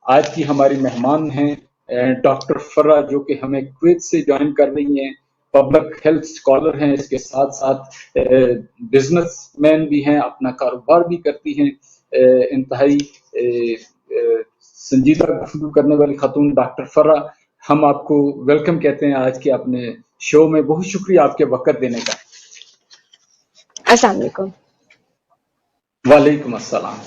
आज की हमारी मेहमान हैं डॉक्टर फर्रा, जो कि हमें कुवैत से ज्वाइन कर रही हैं। पब्लिक हेल्थ स्कॉलर हैं, इसके साथ साथ बिजनेसमैन भी हैं, अपना कारोबार भी करती हैं। इंतहाई संजीदा गुफ्तगू करने वाली खातून डॉक्टर फर्रा, हम आपको वेलकम कहते हैं आज के अपने शो में। बहुत शुक्रिया आपके वक्त देने का। अस्सलाम वालेकुम। वालेकुम अस्सलाम।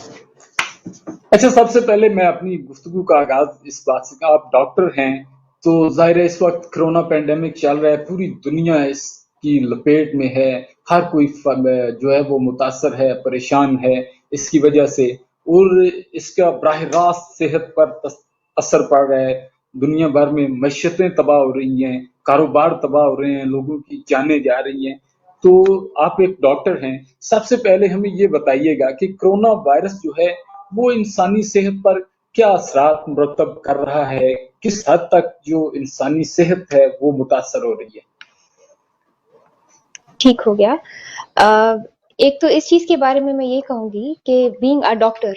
अच्छा, सबसे पहले मैं अपनी गुफ्तगू का आगाज इस बात से, आप डॉक्टर हैं, तो जाहिर है इस वक्त कोरोना पेंडेमिक चल रहा है, पूरी दुनिया इसकी लपेट में है, हर कोई जो है वो मुतासर है, परेशान है इसकी वजह से, और इसका बराह रास्त सेहत पर असर पड़ रहा है। दुनिया भर में मईशतें तबाह हो रही हैं, कारोबार तबाह हो रहे हैं, लोगों की जानें जा रही हैं। तो आप एक डॉक्टर हैं, सबसे पहले हमें ये बताइएगा कि कोरोना वायरस जो है वो इंसानी सेहत पर क्या असरात मुरतब कर रहा है, किस हद तक जो इंसानी सेहत है वो मुतासर हो रही है? ठीक हो गया। एक तो इस चीज के बारे में मैं ये कहूंगी कि बीइंग अ डॉक्टर,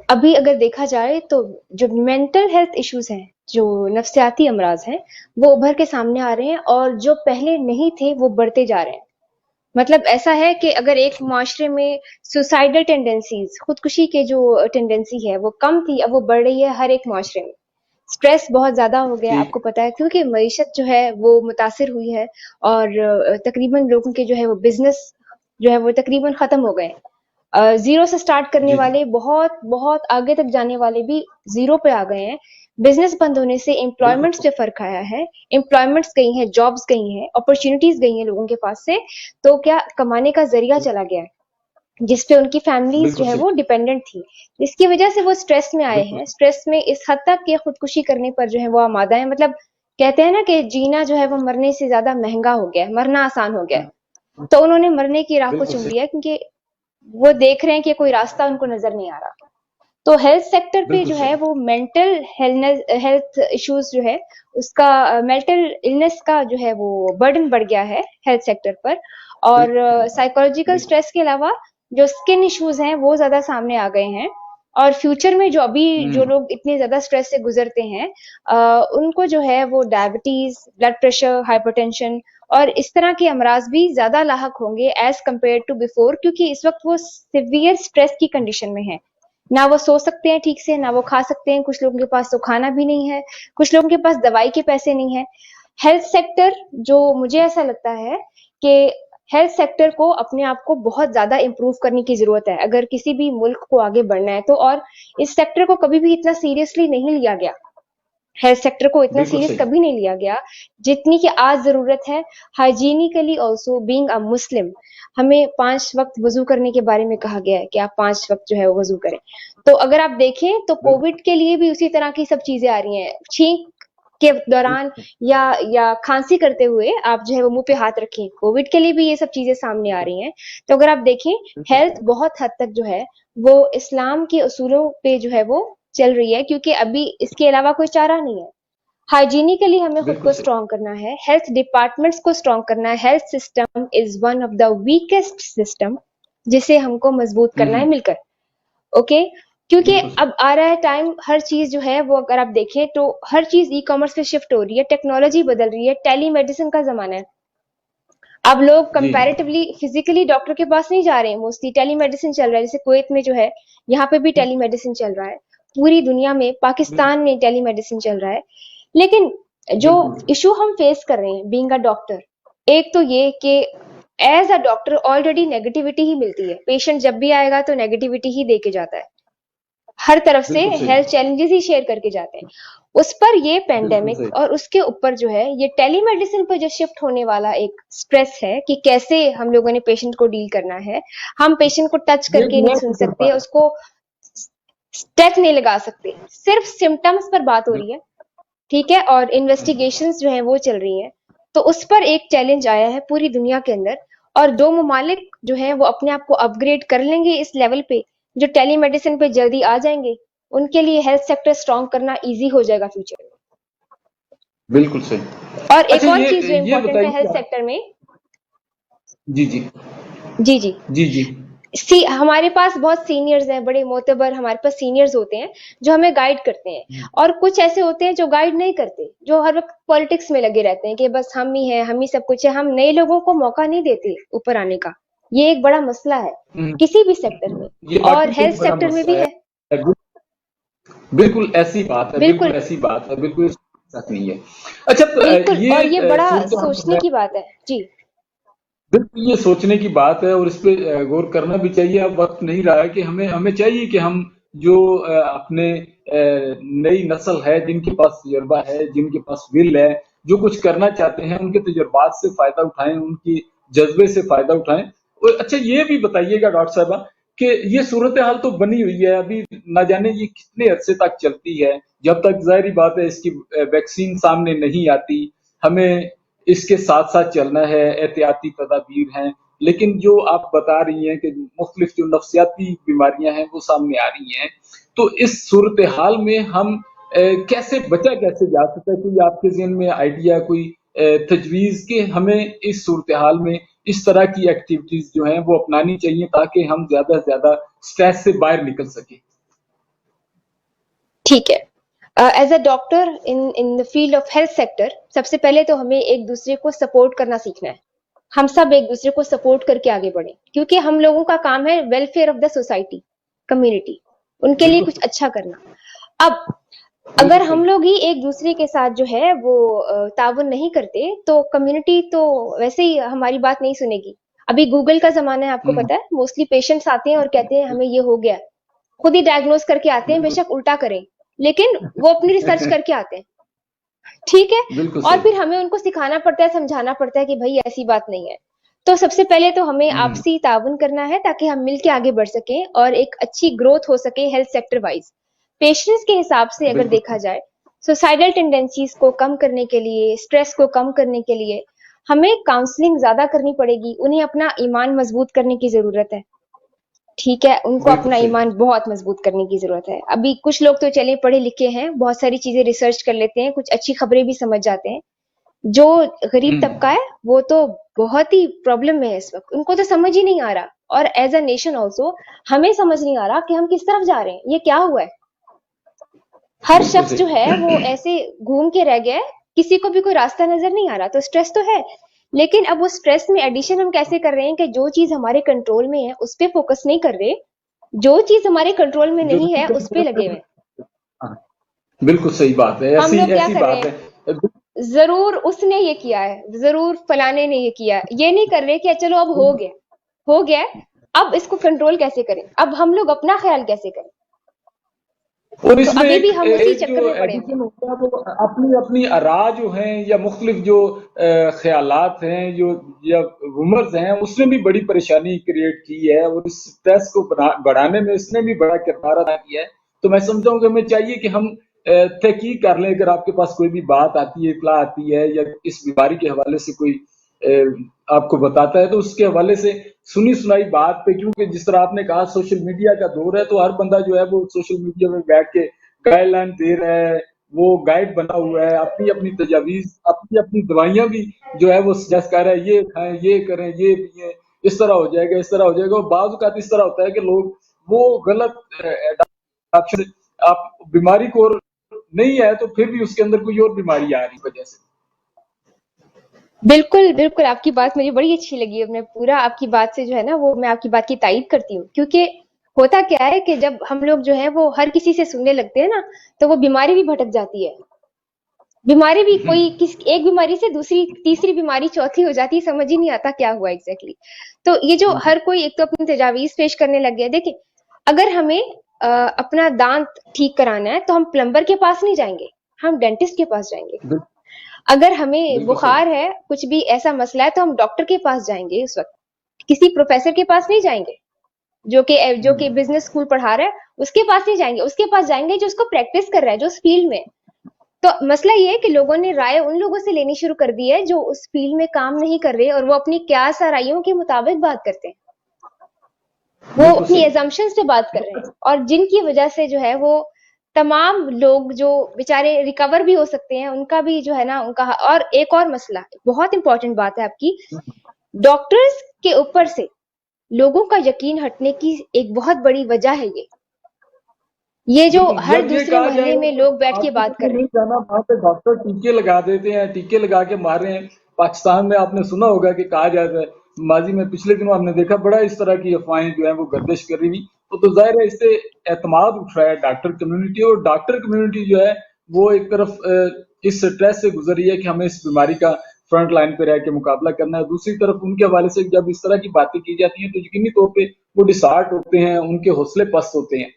अभी अगर देखा जाए तो जो मेंटल हेल्थ इश्यूज हैं, जो नफ्सियाती अमराज हैं, वो उभर के सामने आ रहे हैं, और जो पहले नहीं थे वो बढ़ते जा रहे हैं। मतलब ऐसा है कि अगर एक माशरे में सुसाइडल टेंडेंसीज, खुदकुशी के जो टेंडेंसी है वो कम थी, अब वो बढ़ रही है हर एक माशरे में। स्ट्रेस बहुत ज्यादा हो गया है, ठीक। आपको पता है, क्योंकि मईशत जो है वो मुतासिर हुई है, और तकरीबन लोगों के जो है वो बिजनेस जो है वो तकरीबन खत्म हो गए। जीरो से स्टार्ट करने जी जी। वाले बहुत बहुत आगे तक जाने वाले भी जीरो पे आ गए हैं। बिजनेस बंद होने से एम्प्लॉयमेंट्स बिल्कुल पे फर्क आया है, एम्प्लॉयमेंट्स गई हैं, जॉब्स गई हैं, अपॉर्चुनिटीज गई हैं लोगों के पास से। तो क्या कमाने का जरिया चला गया है, जिसपे उनकी फैमिलीज जो बिल्कुल है सही। वो डिपेंडेंट थी। इसकी वजह से वो स्ट्रेस में आए बिल्कुल हैं, स्ट्रेस में इस हद तक कि खुदकुशी करने पर जो है वो आमादा है। मतलब कहते हैं ना कि जीना जो है वो मरने से ज्यादा महंगा हो गया है, मरना आसान हो गया है। तो उन्होंने मरने की राह को बिल्कुल चुन सही। लिया, क्योंकि वो देख रहे हैं कि कोई रास्ता उनको नजर नहीं आ रहा। तो हेल्थ सेक्टर पे बिल्कुल जो है सही। वो मेंटल हेल्थ इश्यूज जो है, उसका मेंटल इलनेस का जो है वो बर्डन बढ़ गया है हेल्थ सेक्टर पर। और साइकोलॉजिकल बिल्कुल। स्ट्रेस के अलावा जो स्किन इश्यूज हैं वो ज्यादा सामने आ गए हैं। और फ्यूचर में जो अभी जो हम्म। लोग इतने ज्यादा स्ट्रेस से गुजरते हैं, उनको जो है वो डायबिटीज, ब्लड प्रेशर, हाइपरटेंशन और इस तरह के अमराज भी ज्यादा लाहक होंगे एज कम्पेयर टू बिफोर, क्योंकि इस वक्त वो सिवियर स्ट्रेस की कंडीशन में है। ना वो सो सकते हैं ठीक से, ना वो खा सकते हैं, कुछ लोगों के पास तो खाना भी नहीं है, कुछ लोगों के पास दवाई के पैसे नहीं है। हेल्थ सेक्टर, जो मुझे ऐसा लगता है कि हेल्थ सेक्टर को अपने आप को बहुत ज्यादा इंप्रूव करने की जरूरत है अगर किसी भी मुल्क को आगे बढ़ना है तो। और इस सेक्टर को कभी भी इतना सीरियसली नहीं लिया गया, हेल्थ सेक्टर को इतना बिल्कुल सीरियस सही। कभी नहीं लिया गया जितनी कि आज जरूरत है। हाइजीनिकली ऑल्सो बीइंग अ मुस्लिम, हमें 5 वक्त वजू करने के बारे में कहा गया है कि आप 5 वक्त जो है वो वजू करें। तो अगर आप देखें तो बिल्कुल कोविड के लिए भी उसी तरह की सब चीजें आ रही हैं। छींक के दौरान बिल्कुल। या खांसी करते हुए आप जो है वो मुंह पे हाथ रखें, कोविड के लिए भी ये सब चीजें सामने आ रही हैं। तो अगर आप देखें, बिल्कुल हेल्थ सही। बहुत हद तक जो है वो इस्लाम के उसूलों पे जो है वो चल रही है, क्योंकि अभी इसके अलावा कोई चारा नहीं है। हाइजीनिकली हमें खुद बिल्कुल को सही। स्ट्रॉन्ग करना है, हेल्थ डिपार्टमेंट्स को स्ट्रॉन्ग करना है। Health system is one of the weakest system, जिसे हमको मजबूत करना है हम्म। मिलकर। ओके, क्योंकि बिल्कुल सही। अब आ रहा है टाइम, हर चीज जो है वो अगर आप देखें तो हर चीज ई कॉमर्स पे शिफ्ट हो रही है, टेक्नोलॉजी बदल रही है, टेली मेडिसिन का जमाना है। अब लोग जी जी। कंपैरेटिवली फिजिकली डॉक्टर के पास नहीं जा रहे हैं, मोस्टली टेली मेडिसिन चल रहा है। जैसे कुवैत में जो है, यहाँ पे भी टेली मेडिसिन चल रहा है, पूरी दुनिया में, बिल्कुल पाकिस्तान में टेली मेडिसिन चल रहा है। लेकिन जो बिल्कुल। इशू हम फेस कर रहे हैं बीइंग अ डॉक्टर, एक तो ये कि as a doctor already negativity ही मिलती है। पेशेंट जब भी आएगा तो नेगेटिविटी ही दे के जाता है, हर तरफ से बिल्कुल सही। हेल्थ चैलेंजेस ही शेयर करके जाते हैं। उस पर ये बिल्कुल पेंडेमिक सही। और उसके ऊपर जो है ये टेलीमेडिसिन पर जो शिफ्ट होने वाला एक स्ट्रेस है कि कैसे हम लोगों ने पेशेंट को डील करना है। हम पेशेंट को टच ये करके नहीं नया सुन तजर्बा सकते, है। उसको स्टेप नहीं लगा सकते, सिर्फ सिम्टम्स पर बात हो रही बिल्कुल। है। ठीक है, और इन्वेस्टिगेशंस जो है वो चल रही हैं। तो उस पर एक चैलेंज आया है पूरी दुनिया के अंदर, और दो ममालिक जो है वो अपने आप को अपग्रेड कर लेंगे इस लेवल पे, जो टेलीमेडिसिन पे जल्दी आ जाएंगे, उनके लिए हेल्थ सेक्टर स्ट्रॉन्ग करना इजी हो जाएगा फ्यूचर में। बिल्कुल सही। और एक अच्छा, और चीज जो ये इम्पोर्टेंट है बताइए हेल्थ आप। सेक्टर में। जी जी। जी जी। जी जी। हमारे पास बहुत सीनियर्स हैं, बड़े मोतबर हमारे पास सीनियर्स होते हैं जो हमें गाइड करते हैं, और कुछ ऐसे होते हैं जो गाइड नहीं करते, जो हर वक्त पॉलिटिक्स में लगे रहते हैं कि बस हम ही हैं, हम ही सब कुछ है, हम नए लोगों को मौका नहीं देते ऊपर आने का। ये एक बड़ा मसला है हम्म, किसी भी सेक्टर में, ये और वाकई में हेल्थ एक बड़ा सेक्टर में मसला भी है। है। बिल्कुल ऐसी बात है, बिल्कुल बिल्कुल। ऐसी बात है, बिल्कुल इसमें शक नहीं है। अच्छा, तो बिल्कुल, और ये ये बड़ा सूरत हाल जो सोचने है, की बात है जी। बिल्कुल ये सोचने की बात है और इस पे गौर करना भी चाहिए। अब वक्त नहीं रहा है कि हमें हमें चाहिए कि हम जो अपने नई नस्ल है, जिनके पास तजुर्बा है, जिनके पास विल है, जो कुछ करना चाहते हैं, उनके तजुर्बात से फायदा उठाएं, उनकी जज्बे से फायदा उठाएं। और अच्छा, ये भी बताइएगा डॉक्टर साहबा कि ये सूरत हाल तो बनी हुई है, अभी ना जाने ये कितने अरसे तक चलती है। जब तक जाहिर बात है इसकी वैक्सीन सामने नहीं आती, हमें इसके साथ साथ चलना है, एहतियाती तदाबीर हैं। लेकिन जो आप बता रही हैं कि मुख्तलिफ जो नफ्सियाती बीमारियां हैं वो सामने आ रही हैं, तो इस सूरत हाल में हम कैसे बचा कैसे जा सकता है? कोई आपके जहन में आइडिया, कोई तजवीज कि हमें इस सूरत हाल में इस तरह की एक्टिविटीज जो हैं वो अपनानी चाहिए ताकि हम ज्यादा से ज्यादा स्ट्रेस से बाहर निकल सके। ठीक है। As a doctor in in the field of health sector, सबसे पहले तो हमें एक दूसरे को सपोर्ट करना सीखना है। हम सब एक दूसरे को सपोर्ट करके आगे बढ़े, क्योंकि हम लोगों का काम है welfare of the society, community, उनके लिए बिल्कुल, कुछ अच्छा करना। अब अगर बिल्कुल हम सही। लोग ही एक दूसरे के साथ जो है वो ताउन नहीं करते, तो कम्युनिटी तो वैसे ही हमारी बात नहीं सुनेगी। अभी गूगल का जमाना है, आपको हम्म, पता है, मोस्टली पेशेंट्स आते हैं और कहते हैं हमें ये हो गया, खुद ही डायग्नोस करके आते हैं, बिल्कुल, बेशक उल्टा करें, लेकिन वो अपनी रिसर्च करके आते हैं। ठीक है। बिल्कुल और सही। फिर हमें उनको सिखाना पड़ता है, समझाना पड़ता है कि भाई ऐसी बात नहीं है। तो सबसे पहले तो हमें हम्म, आपसी ताउन करना है ताकि हम मिलके आगे बढ़ सकें और एक अच्छी ग्रोथ हो सके हेल्थ सेक्टर वाइज। पेशेंट्स के हिसाब से अगर बिल्कुल देखा जाए, सुसाइडल टेंडेंसीज को कम करने के लिए, स्ट्रेस को कम करने के लिए हमें काउंसलिंग ज्यादा करनी पड़ेगी, उन्हें अपना ईमान मजबूत करने की जरूरत है। ठीक है, उनको बिल्कुल अपना सही। ईमान बहुत मजबूत करने की जरूरत है। अभी कुछ लोग तो चले पढ़े लिखे हैं, बहुत सारी चीजें रिसर्च कर लेते हैं, कुछ अच्छी खबरें भी समझ जाते हैं। जो गरीब हम्म, तबका है वो तो बहुत ही प्रॉब्लम में है इस वक्त, उनको तो समझ ही नहीं आ रहा। और एज अ नेशन ऑल्सो हमें समझ नहीं आ रहा कि हम किस तरफ जा रहे हैं, ये क्या हुआ है। हर बिल्कुल शख्स जो है वो सही। ऐसे घूम के रह गया है, किसी को भी कोई रास्ता नजर नहीं आ रहा। तो स्ट्रेस तो है, लेकिन अब वो स्ट्रेस में एडिशन हम कैसे कर रहे हैं कि जो चीज हमारे कंट्रोल में है उस पर फोकस नहीं कर रहे, जो चीज हमारे कंट्रोल में जो नहीं नहीं है उस पे लगे करते, हुए हैं। हाँ, बिल्कुल सही बात है, हम ऐसी लोग क्या ऐसी कर रहे बात है। हैं, जरूर उसने ये किया है, जरूर फलाने ने ये किया है, ये नहीं कर रहे कि चलो अब हो गया, हो गया है, अब इसको कंट्रोल कैसे करें, अब हम लोग अपना ख्याल कैसे करें। और तो इसमें अभी भी एक हम उसी एक चक्कर जो में पड़े हुए हैं। एडिशन होता है वो अपनी अपनी आरा जो हैं या मुख्तलिफ जो ख्यालात हैं, जो या रूमर्स हैं, उसने भी बड़ी परेशानी क्रिएट की है और इस स्ट्रेस को बढ़ाने में इसने भी बड़ा किरदार अदा किया है। तो मैं समझता हूँ कि हमें चाहिए कि हम तहकीक कर लें। अगर आपके पास कोई भी बात आती है, इतला आती है, या इस बीमारी के हवाले से कोई आपको बताता है, तो उसके हवाले से सुनी सुनाई बात पे, क्योंकि जिस तरह आपने कहा सोशल मीडिया का दौर है, तो हर बंदा जो है वो सोशल मीडिया में बैठ के गाइडलाइन दे रहा है, वो गाइड बना हुआ है, अपनी अपनी तजावीज, अपनी अपनी दवाइयां भी जो है वो सजेस्ट कर रहा है, ये खाएं, ये करें, ये पिए, इस तरह हो जाएगा, इस तरह हो जाएगा। और बाज़ औक़ात इस तरह होता है कि लोग वो गलत adoption, आप बीमारी को नहीं है तो फिर भी उसके अंदर कोई और बीमारी आ रही वजह से। बिल्कुल बिल्कुल, आपकी बात मुझे बड़ी अच्छी लगी, मैं पूरा आपकी बात से जो है ना वो मैं आपकी बात की तायीद करती हूँ, क्योंकि होता क्या है कि जब हम लोग जो है वो हर किसी से सुनने लगते हैं ना, तो वो बीमारी भी भटक जाती है। बीमारी भी कोई किस एक बीमारी से दूसरी तीसरी बीमारी चौथी हो जाती है, समझ ही नहीं आता क्या हुआ एग्जैक्टली तो ये जो हर कोई एक तो अपनी तजावीज पेश करने लग गया। देखिए, अगर हमें अपना दांत ठीक कराना है तो हम प्लम्बर के पास नहीं जाएंगे, हम डेंटिस्ट के पास जाएंगे। अगर हमें बिल्कुल सही। बुखार है, कुछ भी ऐसा मसला है, तो हम डॉक्टर के पास जाएंगे उस वक्त, किसी प्रोफेसर के पास नहीं जाएंगे जो कि बिजनेस स्कूल पढ़ा रहा है उसके पास नहीं जाएंगे, उसके पास जाएंगे जो उसको प्रैक्टिस कर रहा है, जो उस फील्ड में। तो मसला ये है कि लोगों ने राय उन लोगों से लेनी शुरू कर दी है जो उस फील्ड में काम नहीं कर रहे, और वो अपनी क्यास आराइयों के मुताबिक बात करते हैं, वो बिल्कुल अपनी सही। एजम्पशंस पे बात कर रहे हैं, और जिनकी वजह से जो है वो तमाम लोग जो बेचारे रिकवर भी हो सकते हैं उनका भी जो है ना उनका। और एक और मसला, बहुत इंपॉर्टेंट बात है आपकी, डॉक्टर्स के ऊपर से लोगों का यकीन हटने की एक बहुत बड़ी वजह है ये जो बिल्कुल, हर जब ये दूसरे कहा मोहल्ले जाएगा में कि लोग बैठ के बात हॉस्पिटल कर में रहे नहीं हैं। जाना, वहाँ पे डॉक्टर टीके लगा देते हैं, टीके लगा के मार रहे हैं। पाकिस्तान में आपने सुना होगा कि कहा जाता है, माजी में पिछले दिनों आपने देखा बड़ा इस तरह की अफवाहें जो है वो गर्दिश कर रही थी। तो जाहिर है इससे एतमाद उठ रहा है डॉक्टर कम्युनिटी, और डॉक्टर कम्युनिटी जो है वो एक तरफ इस स्ट्रेस से गुजर रही है कि हमें इस बीमारी का फ्रंट लाइन पे रह के मुकाबला करना है। दूसरी तरफ उनके हवाले से जब इस तरह की बातें की जाती हैं तो यकीनी तौर पे वो डिसहार्ट होते हैं, उनके हौसले पस्त होते हैं।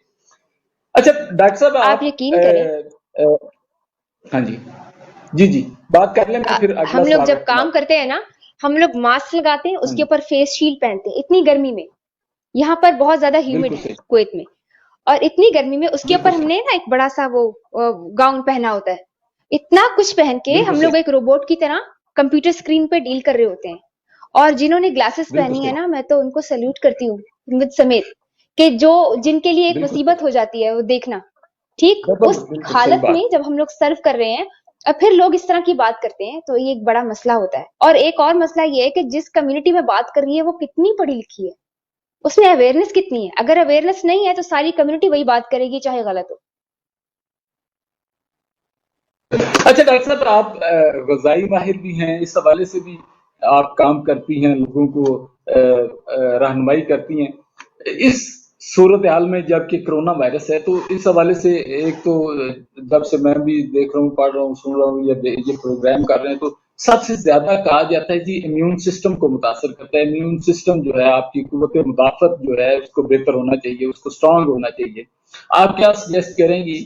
अच्छा डॉक्टर साहब आप आप यकीन करें, अ, हाँ जी, जी जी, बात कर लें, मैं फिर अगला हम लोग सवाल जब रखूंगा काम आपसे। करते हैं ना, हम लोग मास्क लगाते हैं, हाँ उसके जी, ऊपर फेस शील्ड पहनते हैं इतनी गर्मी में। यहाँ पर बहुत ज्यादा ह्यूमिड बिल्कुल है सही, कुवैत में, और इतनी गर्मी में उसके बिल्कुल ऊपर सही, हमने ना एक बड़ा सा वो गाउन पहना होता है। इतना कुछ पहन के बिल्कुल हम सही, लोग एक रोबोट की तरह कंप्यूटर स्क्रीन पे डील कर रहे होते हैं। और जिन्होंने ग्लासेस बिल्कुल पहनी है सही, ना, मैं तो उनको सल्यूट करती हूँ मुझ समेत, कि जो जिनके लिए एक बिल्कुल सही, मुसीबत हो जाती है वो देखना। ठीक बिल्कुल उस बिल्कुल सही हालत में बात। जब हम लोग सर्व कर रहे हैं और फिर लोग इस तरह की बात करते हैं, तो ये एक बड़ा मसला होता है। और एक और मसला ये है कि जिस कम्युनिटी में बात कर रही है वो कितनी पढ़ी लिखी है, उसमें अवेयरनेस कितनी है। अगर अवेयरनेस नहीं है तो सारी कम्युनिटी वही बात करेगी चाहे गलत हो। अच्छा डॉक्टर साहब आप गजाई माहिर भी हैं, इस हवाले से भी आप काम करती हैं, लोगों को रहनुमाई करती हैं। इस सूरत हाल में जबकि कोरोना वायरस है तो इस हवाले से एक तो जब से मैं भी देख रहा हूँ, पढ़ रहा हूँ, सुन रहा हूँ, ये प्रोग्राम कर रहे हैं, तो सबसे ज्यादा कहा जाता है जी इम्यून सिस्टम को मुतासर करता है। इम्यून सिस्टम जो है आपकी कुव्वत मुदाफत जो है उसको बेहतर होना चाहिए, उसको स्ट्रांग होना चाहिए। आप क्या सजेस्ट करेंगी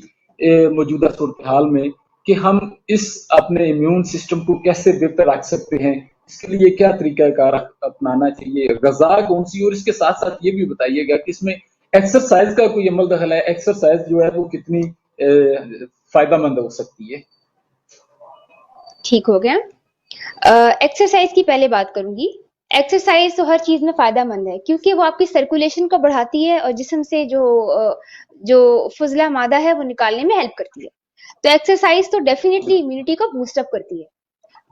मौजूदा सूरत हाल में कि हम इस अपने इम्यून सिस्टम को कैसे बेहतर रख सकते हैं? इसके लिए क्या तरीकाकार अपनाना चाहिए? गजा कौन सी? और इसके साथ साथ ये भी बताइएगा कि इसमें एक्सरसाइज का कोई अमल दखल है? एक्सरसाइज जो है वो कितनी फायदेमंद हो सकती है? ठीक हो गया। एक्सरसाइज की पहले बात करूंगी। एक्सरसाइज तो हर चीज में फायदेमंद है, क्योंकि वो आपकी सर्कुलेशन को बढ़ाती है और जिस्म से जो फुजला मादा है वो निकालने में हेल्प करती है। तो एक्सरसाइज तो डेफिनेटली इम्यूनिटी को बूस्ट अप करती है।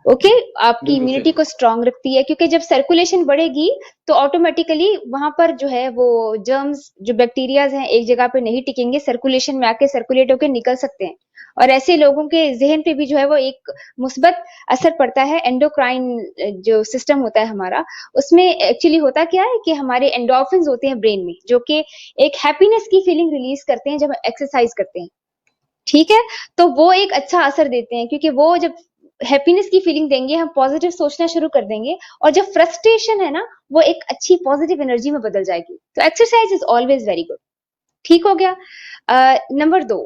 ओके, आपकी बिल्कुल इम्यूनिटी सही, को स्ट्रांग रखती है, क्योंकि जब सर्कुलेशन बढ़ेगी तो ऑटोमेटिकली वहां पर जो है वो जर्म्स, जो बैक्टीरियाज हैं, एक जगह पे नहीं टिकेंगे, सर्कुलेशन में आके सर्कुलेट होकर निकल सकते हैं। और ऐसे लोगों के जहन पे भी जो है वो एक मुस्बत असर पड़ता है। एंडोक्राइन जो सिस्टम होता है हमारा, उसमें एक्चुअली होता क्या है कि हमारे एंडोर्फिन्स होते हैं ब्रेन में, जो कि एक हैप्पीनेस की फीलिंग रिलीज करते हैं जब एक्सरसाइज करते हैं। ठीक है, तो वो एक अच्छा असर देते हैं, क्योंकि वो जब हैप्पीनेस की फीलिंग देंगे, हम पॉजिटिव सोचना शुरू कर देंगे, और जो फ्रस्ट्रेशन है ना, वो एक अच्छी पॉजिटिव एनर्जी में बदल जाएगी। तो exercise is always very good. ठीक हो गया। नंबर 2,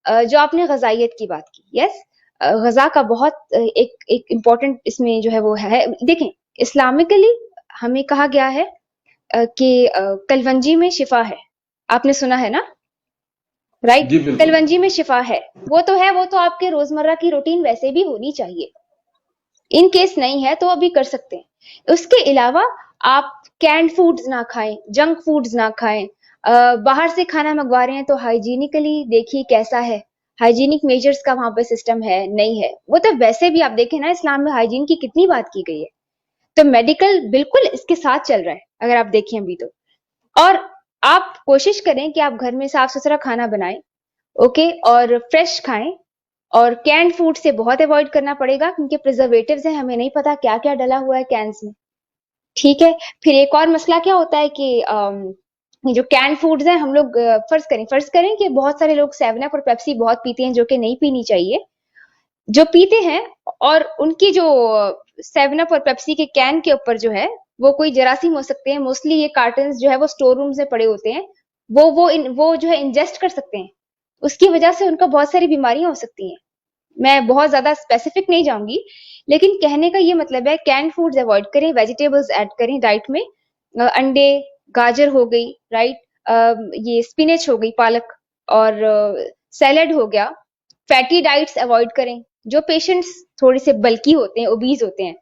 जो आपने गजाइयत की बात की, यस, गजा का बहुत एक एक इम्पोर्टेंट इसमें जो है वो है। देखें, इस्लामिकली हमें कहा गया है कि कलवंजी में शिफा है। आपने सुना है ना? राइट, जी बिल्कुल, कलवंजी में शिफा है। वो तो है, वो तो आपके रोजमर्रा की रूटीन वैसे भी होनी चाहिए। इन केस नहीं है तो अभी कर सकते हैं। उसके अलावा आप कैंड फूड्स ना खाएं, जंक फूड्स ना खाएं। बाहर से खाना मंगवा रहे हैं तो हाइजीनिकली देखिए कैसा है, हाइजीनिक मेजर्स का वहां पे सिस्टम है नहीं है। वो तो वैसे भी आप देखें ना, इस्लाम में हाइजीन की कितनी बात की गई है। तो मेडिकल बिल्कुल इसके साथ चल रहा है, अगर आप देखें अभी तो। और आप कोशिश करें कि आप घर में साफ सुथरा खाना बनाएं, ओके, और फ्रेश खाएं। और कैंड फूड से बहुत अवॉइड करना पड़ेगा, क्योंकि प्रिजर्वेटिव्स हैं, हमें नहीं पता क्या क्या डला हुआ है कैंस में। ठीक है। फिर एक और मसला क्या होता है कि ये जो कैंड फूड्स हैं, हम लोग फर्ज करें कि बहुत सारे लोग 7 अप और पेप्सी बहुत पीते हैं, जो कि नहीं पीनी चाहिए। जो पीते हैं, और उनकी जो 7 अप और पेप्सी के कैन के ऊपर जो है वो कोई जरासीम हो सकते हैं। मोस्टली ये कार्टन जो है वो स्टोर रूम में पड़े होते हैं। वो जो है इंजेस्ट कर सकते हैं, उसकी वजह से उनको बहुत सारी बीमारियां हो सकती हैं। मैं बहुत ज्यादा स्पेसिफिक नहीं जाऊंगी, लेकिन कहने का ये मतलब है कैन फूड्स अवॉइड करें, वेजिटेबल्स ऐड करें डाइट में। अंडे, गाजर हो गई, राइट, ये स्पिनच हो गई, पालक, और सैलेड हो गया। फैटी डाइट्स अवॉइड करें। जो पेशेंट्स थोड़े से बल्की होते हैं, ओबीज होते हैं,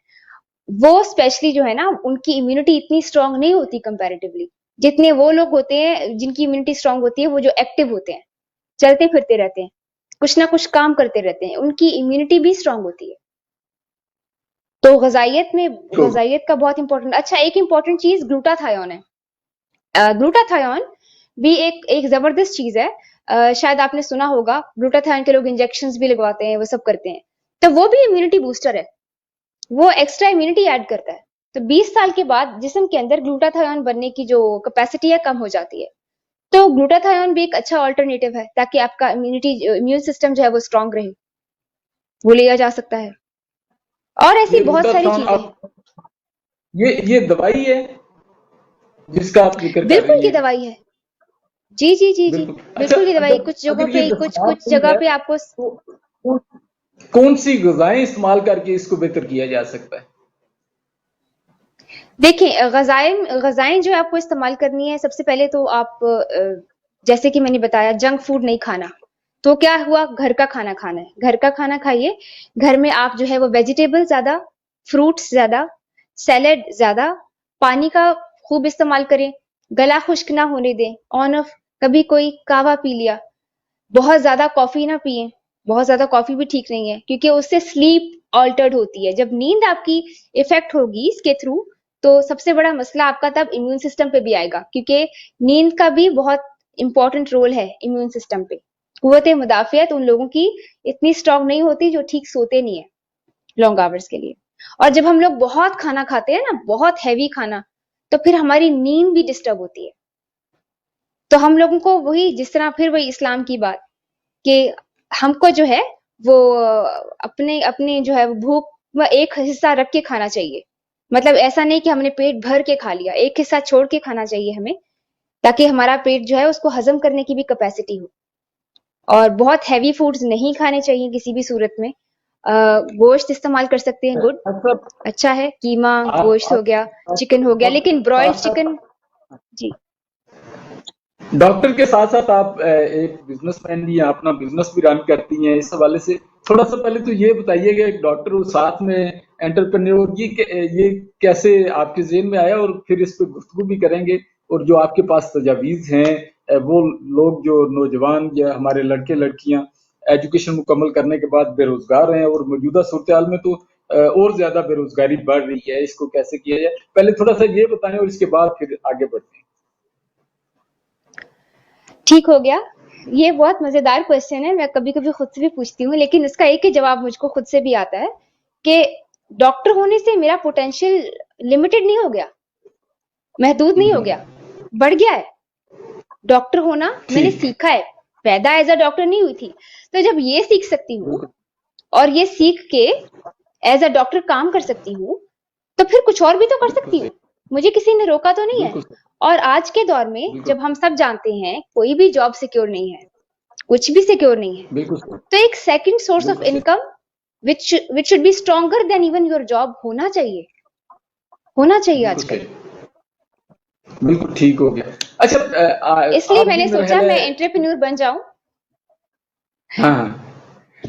वो स्पेशली जो है ना, उनकी इम्यूनिटी इतनी स्ट्रांग नहीं होती कंपैरेटिवली, जितने वो लोग होते हैं जिनकी इम्यूनिटी स्ट्रांग होती है, वो जो एक्टिव होते हैं, चलते फिरते रहते हैं, कुछ ना कुछ काम करते रहते हैं, उनकी इम्यूनिटी भी स्ट्रांग होती है। तो गजाइयत में, तो गजाइयत का बहुत इंपॉर्टेंट, अच्छा, एक इंपॉर्टेंट चीज ग्लूटाथायोन है। ग्लूटाथायोन भी एक जबरदस्त चीज है। शायद आपने सुना होगा, ग्लूटाथायोन के लोग इंजेक्शंस भी लगवाते हैं, वो सब करते हैं। तो वो भी इम्यूनिटी बूस्टर है, वो एक्स्ट्रा इम्यूनिटी ऐड करता है। तो 20 साल के बाद जिस्म के अंदर ग्लूटाथायोन बनने की जो कैपेसिटी है कम हो जाती है। तो ग्लूटाथायोन भी एक अच्छा ऑल्टरनेटिव है, ताकि आपका इम्यून सिस्टम जो है वो स्ट्रांग रहे, वो लिया जा सकता है। और ऐसी ये बहुत सारी ग्लूटाथायोन चीजें हैं। आप ये दवाई है जिसका आप जिक्र कर बिल्कुल रही की हैं? दवाई है। जी जी जी जी, बिल्कुल। अच्छा, बिल्कुल की दवाई। अगर कुछ जगहों अगर ये पे दस्तयाब कुछ नहीं जगह है पे आपको तो कौन सी ग़िज़ाएँ इस्तेमाल करके इसको बेहतर किया जा सकता है? देखिए, गजाएं जो आपको इस्तेमाल करनी है, सबसे पहले तो आप जैसे कि मैंने बताया, जंक फूड नहीं खाना। तो क्या हुआ, घर का खाना खाना है, घर का खाना खाइए। घर में आप जो है वो वेजिटेबल ज्यादा, फ्रूट्स ज्यादा, सैलेड ज्यादा, पानी का खूब इस्तेमाल करें, गला खुश्क ना होने दें। ऑन ऑफ कभी कोई कावा पी लिया, बहुत ज्यादा कॉफी ना पिए। बहुत ज्यादा कॉफी भी ठीक नहीं है, क्योंकि उससे स्लीप ऑल्टर्ड होती है। जब नींद आपकी इफेक्ट होगी इसके थ्रू, तो सबसे बड़ा मसला आपका तब इम्यून सिस्टम पे भी आएगा, क्योंकि नींद का भी बहुत इंपॉर्टेंट रोल है इम्यून सिस्टम पे। कुव्वत मुदाफियत उन लोगों की इतनी स्ट्रांग नहीं होती जो ठीक सोते नहीं है लॉन्ग आवर्स के लिए। और जब हम लोग बहुत खाना खाते हैं ना, बहुत हैवी खाना, तो फिर हमारी नींद भी डिस्टर्ब होती है। तो हम लोगों को वही, जिस तरह फिर वही इस्लाम की बात, कि हमको जो है वो अपने अपने जो है वो भूख में एक हिस्सा रख के खाना चाहिए। मतलब ऐसा नहीं कि हमने पेट भर के खा लिया, एक हिस्सा छोड़ के खाना चाहिए हमें, ताकि हमारा पेट जो है उसको हजम करने की भी कैपेसिटी हो। और बहुत हैवी फूड्स नहीं खाने चाहिए किसी भी सूरत में। गोश्त इस्तेमाल कर सकते हैं, गुड, अच्छा, अच्छा है, कीमा आप गोश्त हो आप गया, डॉक्टर चिकन हो गया, डॉक्टर लेकिन के ब्रॉयल्ड साथ-साथ चिकन। जी। डॉक्टर के साथ-साथ आप एक बिज़नेसमैन भी हैं, अपना बिज़नेस भी रन करती हैं। इस हवाले से थोड़ा-सा पहले तो ये बताइएगा, एक डॉक्टर और साथ में एंटरप्रेन्योर, ये कैसे आपके ज़हन में आया? और फिर इस पे गुफ्तगू भी करेंगे। और जो आपके पास तजावीज़ हैं, वो लोग जो नौजवान या हमारे लड़के-लड़कियाँ एजुकेशन मुकम्मल करने के बाद बेरोज़गार हैं, और मौजूदा सूरत-ए-हाल में तो और ज़्यादा बेरोज़गारी बढ़ रही है, इसको कैसे किया जाए? पहले थोड़ा-सा ये बताएँ और इसके बाद फिर आगे बढ़ते हैं। ठीक हो गया। ये बहुत मजेदार क्वेश्चन है, मैं कभी कभी खुद से भी पूछती हूँ, लेकिन इसका एक ही जवाब मुझको खुद से भी आता है कि डॉक्टर होने से मेरा पोटेंशियल लिमिटेड नहीं हो गया, महदूद नहीं हो गया, बढ़ गया है। डॉक्टर होना मैंने ठीक। सीखा है, पैदा एज अ डॉक्टर नहीं हुई थी। तो जब ये सीख सकती हूँ बिल्कुल, और ये सीख के एज अ डॉक्टर काम कर सकती हूँ, तो फिर कुछ और भी तो कर बिल्कुल सकती सही, हूँ। मुझे किसी ने रोका तो नहीं है। बिल्कुल सही, और आज के दौर में बिल्कुल, जब हम सब जानते हैं कोई भी जॉब सिक्योर नहीं है, कुछ भी सिक्योर नहीं है, बिल्कुल सही, तो एक सेकंड सोर्स ऑफ बिल्कुल सही, income which should be stronger than even your job होना चाहिए, होना चाहिए बिल्कुल आजकल। सही, बिल्कुल ठीक हो गया। अच्छा, इसलिए आप भी मैंने मेरा सोचा ख्याल मैं है। एंटरप्रेन्योर बन जाऊं। हाँ, हाँ।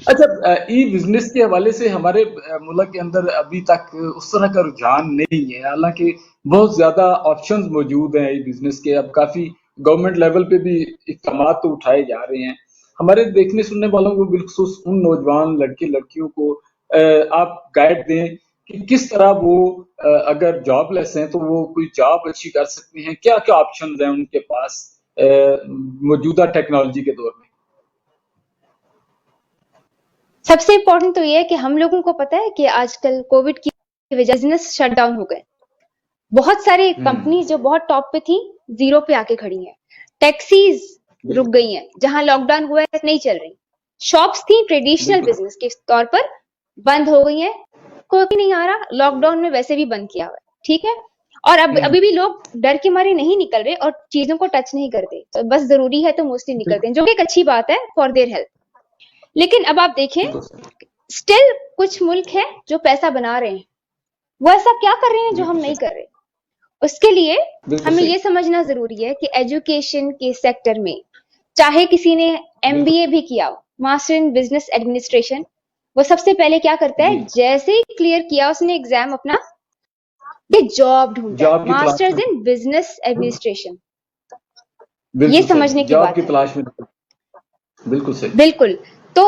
अच्छा, ई बिजनेस के हवाले से हमारे मुल्क के अंदर अभी तक उस तरह का रुझान नहीं है। हालांकि बहुत ज्यादा ऑप्शंस मौजूद हैं ई बिजनेस के। अब काफी गवर्नमेंट लेवल पे भी इक़दाम तो उठाए जा रहे हैं। हमारे देखने सुनने वालों को, बिलखुसूस उन नौजवान लड़के लड़कियों को आप गाइड दें कि किस तरह वो अगर जॉबलेस हैं तो वो कोई जॉब अच्छी कर सकते हैं। क्या क्या ऑप्शन हैं उनके पास मौजूदा टेक्नोलॉजी के दौर में? सबसे इंपॉर्टेंट तो ये है कि हम लोगों को पता है कि आजकल कोविड की वजह से बिजनेस शट डाउन हो गए। बहुत सारी कंपनी जो बहुत टॉप पे थी, जीरो पे आके खड़ी हैं। टैक्सीज रुक बिल्कुल, गई हैं, जहां लॉकडाउन हुआ है नहीं चल रही। शॉप्स थी ट्रेडिशनल बिल्कुल, बिजनेस के तौर पर, बंद हो गई हैं। कोई नहीं आ रहा, लॉकडाउन में वैसे भी बंद किया हुआ है, ठीक है। और अब हम्म, अभी भी लोग डर के मारे नहीं निकल रहे और चीजों को टच नहीं करते, तो बस जरूरी है तो मोस्टली निकलते हैं, जो कि एक अच्छी बात है फॉर देयर हेल्थ। लेकिन अब आप देखें, बिल्कुल, स्टिल कुछ मुल्क है जो पैसा बना रहे हैं। वो ऐसा क्या कर रहे हैं जो हम बिल्कुल नहीं सही, कर रहे? उसके लिए बिल्कुल हमें सही, ये समझना जरूरी है कि एजुकेशन के सेक्टर में, चाहे किसी ने बिल्कुल, एमबीए भी किया हो, मास्टर इन बिजनेस एडमिनिस्ट्रेशन, वो सबसे पहले क्या करता जी, है, जैसे ही क्लियर किया उसने एग्जाम अपना, ये जॉब ढूंढता है, जॉब की तलाश मास्टर्स में, इन बिजनेस एडमिनिस्ट्रेशन। ये बिल्कुल सही, समझने की जॉब बात की है। तलाश में, बिल्कुल सही, बिल्कुल। तो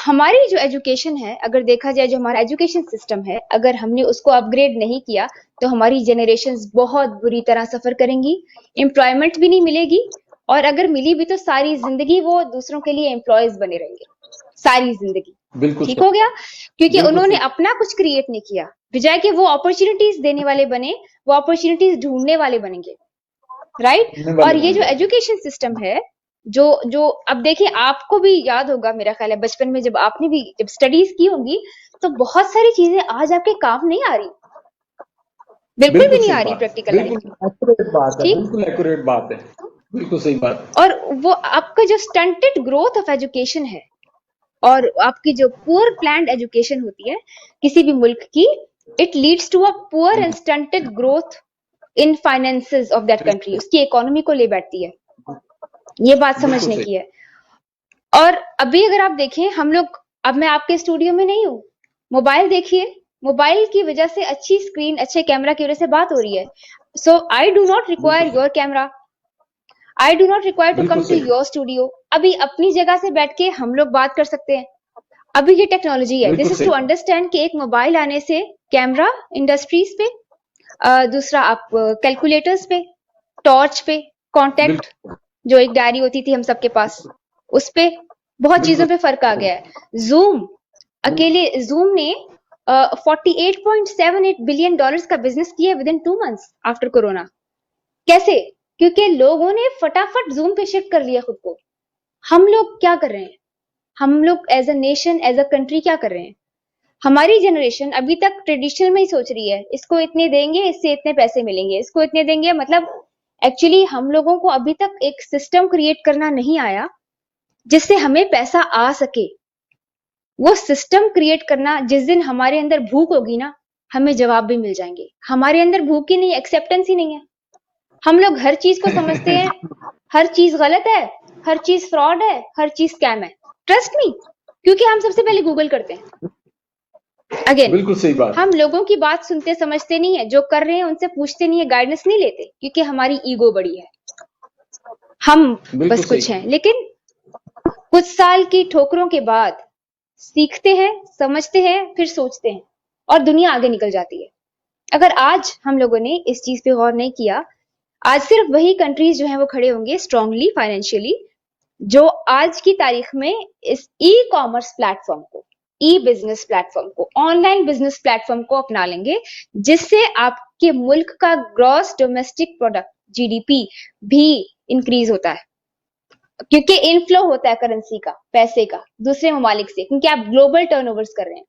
हमारी जो एजुकेशन है, अगर देखा जाए जो हमारा एजुकेशन सिस्टम है, अगर हमने उसको अपग्रेड नहीं किया तो हमारी जनरेशन्स बहुत बुरी तरह सफर करेंगी, एम्प्लॉयमेंट भी नहीं मिलेगी, और अगर मिली भी तो सारी जिंदगी वो दूसरों के लिए एम्प्लॉयज बने रहेंगे, सारी जिंदगी। बिल्कुल ठीक सही, हो गया, क्योंकि बिल्कुल उन्होंने सही। अपना कुछ क्रिएट नहीं किया, बजाय कि वो अपॉर्चुनिटीज देने वाले बने, वो अपॉर्चुनिटीज ढूंढने वाले बनेंगे, राइट। होने वाले और ये बन जो गए। एजुकेशन सिस्टम है, जो जो अब देखिए, आपको भी याद होगा, मेरा ख्याल है बचपन में जब आपने भी जब स्टडीज की होंगी, तो बहुत सारी चीजें आज आपके काम नहीं आ रही, बिल्कुल भी बिल्कुल नहीं सही आ रही बात है, प्रैक्टिकल लाइफ बिल्कुल में। एक्यूरेट बात है, ठीक। बिल्कुल एक्यूरेट बात है, बिल्कुल सही बात और वो आपका जो स्टंटेड ग्रोथ ऑफ एजुकेशन है, और आपकी जो पुअर प्लान्ड एजुकेशन होती है किसी भी मुल्क की, it leads to a poor है। And stunted growth in finances of that country, उसकी इकोनॉमी को ले बैठती है। ये बात बिल्कुल समझने सही। की है। और अभी अगर आप देखें, हम लोग, अब मैं आपके स्टूडियो में नहीं हूं, मोबाइल देखिए, मोबाइल की वजह से अच्छी स्क्रीन, अच्छे कैमरा की वजह से बात हो रही है। सो आई डू नॉट बिल्कुल रिक्वायर सही, your camera, I do not require to बिल्कुल कम टू सही, योर स्टूडियो। अभी अपनी जगह से बैठ के हम लोग बात कर सकते हैं। अभी ये टेक्नोलॉजी है, बिल्कुल दिस इज सही। टू अंडरस्टैंड कि एक मोबाइल आने से कैमरा इंडस्ट्रीज पे, दूसरा आप कैलकुलेटर्स पे, टॉर्च पे, कॉन्टेक्ट, बिल्कुल, जो एक डायरी होती थी हम सबके पास, उस पे बहुत चीजों बिल्कुल, पे फर्क आ गया है। जूम, अकेले जूम ने 48.78 बिलियन डॉलर्स का बिजनेस किया with in 2 months after corona. कैसे? क्योंकि लोगों ने फटाफट जूम पे शिफ्ट कर लिया खुद को। हम लोग क्या कर रहे हैं? हम लोग as a nation, as a country क्या कर रहे हैं? हमारी जनरेशन अभी तक ट्रेडिशनल में ही सोच रही है, इसको इतने देंगे, इससे इतने पैसे मिलेंगे, इसको इतने देंगे, मतलब एक्चुअली हम लोगों को अभी तक एक सिस्टम क्रिएट करना नहीं आया जिससे हमें पैसा आ सके। वो सिस्टम क्रिएट करना, जिस दिन हमारे अंदर भूख होगी ना, हमें जवाब भी मिल जाएंगे। हमारे अंदर भूख ही नहीं, एक्सेप्टेंस ही नहीं है। हम लोग हर चीज को समझते हैं, हर चीज गलत है, हर चीज फ्रॉड है, हर चीज स्कैम है। ट्रस्ट मी, क्योंकि हम सबसे पहले गूगल करते हैं। अगेन, बिल्कुल सही बात हम है। लोगों की बात सुनते समझते नहीं है, जो कर रहे हैं उनसे पूछते नहीं है, गाइडेंस नहीं लेते, क्योंकि हमारी ईगो बड़ी है, हम बिल्कुल बस सही, कुछ हैं। लेकिन कुछ साल की ठोकरों के बाद सीखते हैं, समझते हैं, फिर सोचते हैं, और दुनिया आगे निकल जाती है। अगर आज हम लोगों ने इस चीज पे गौर नहीं किया, आज सिर्फ वही कंट्रीज जो हैं वो खड़े होंगे स्ट्रांगली फाइनेंशियली, जो आज की तारीख में इस ई कॉमर्स प्लेटफॉर्म को, ई बिजनेस प्लेटफॉर्म को, ऑनलाइन बिजनेस प्लेटफॉर्म को अपना लेंगे, जिससे आपके मुल्क का ग्रॉस डोमेस्टिक प्रोडक्ट, जीडीपी, भी इंक्रीज होता है, क्योंकि इनफ्लो होता है करेंसी का, पैसे का दूसरे ममालिक से, क्योंकि आप ग्लोबल टर्नओवर्स कर रहे हैं।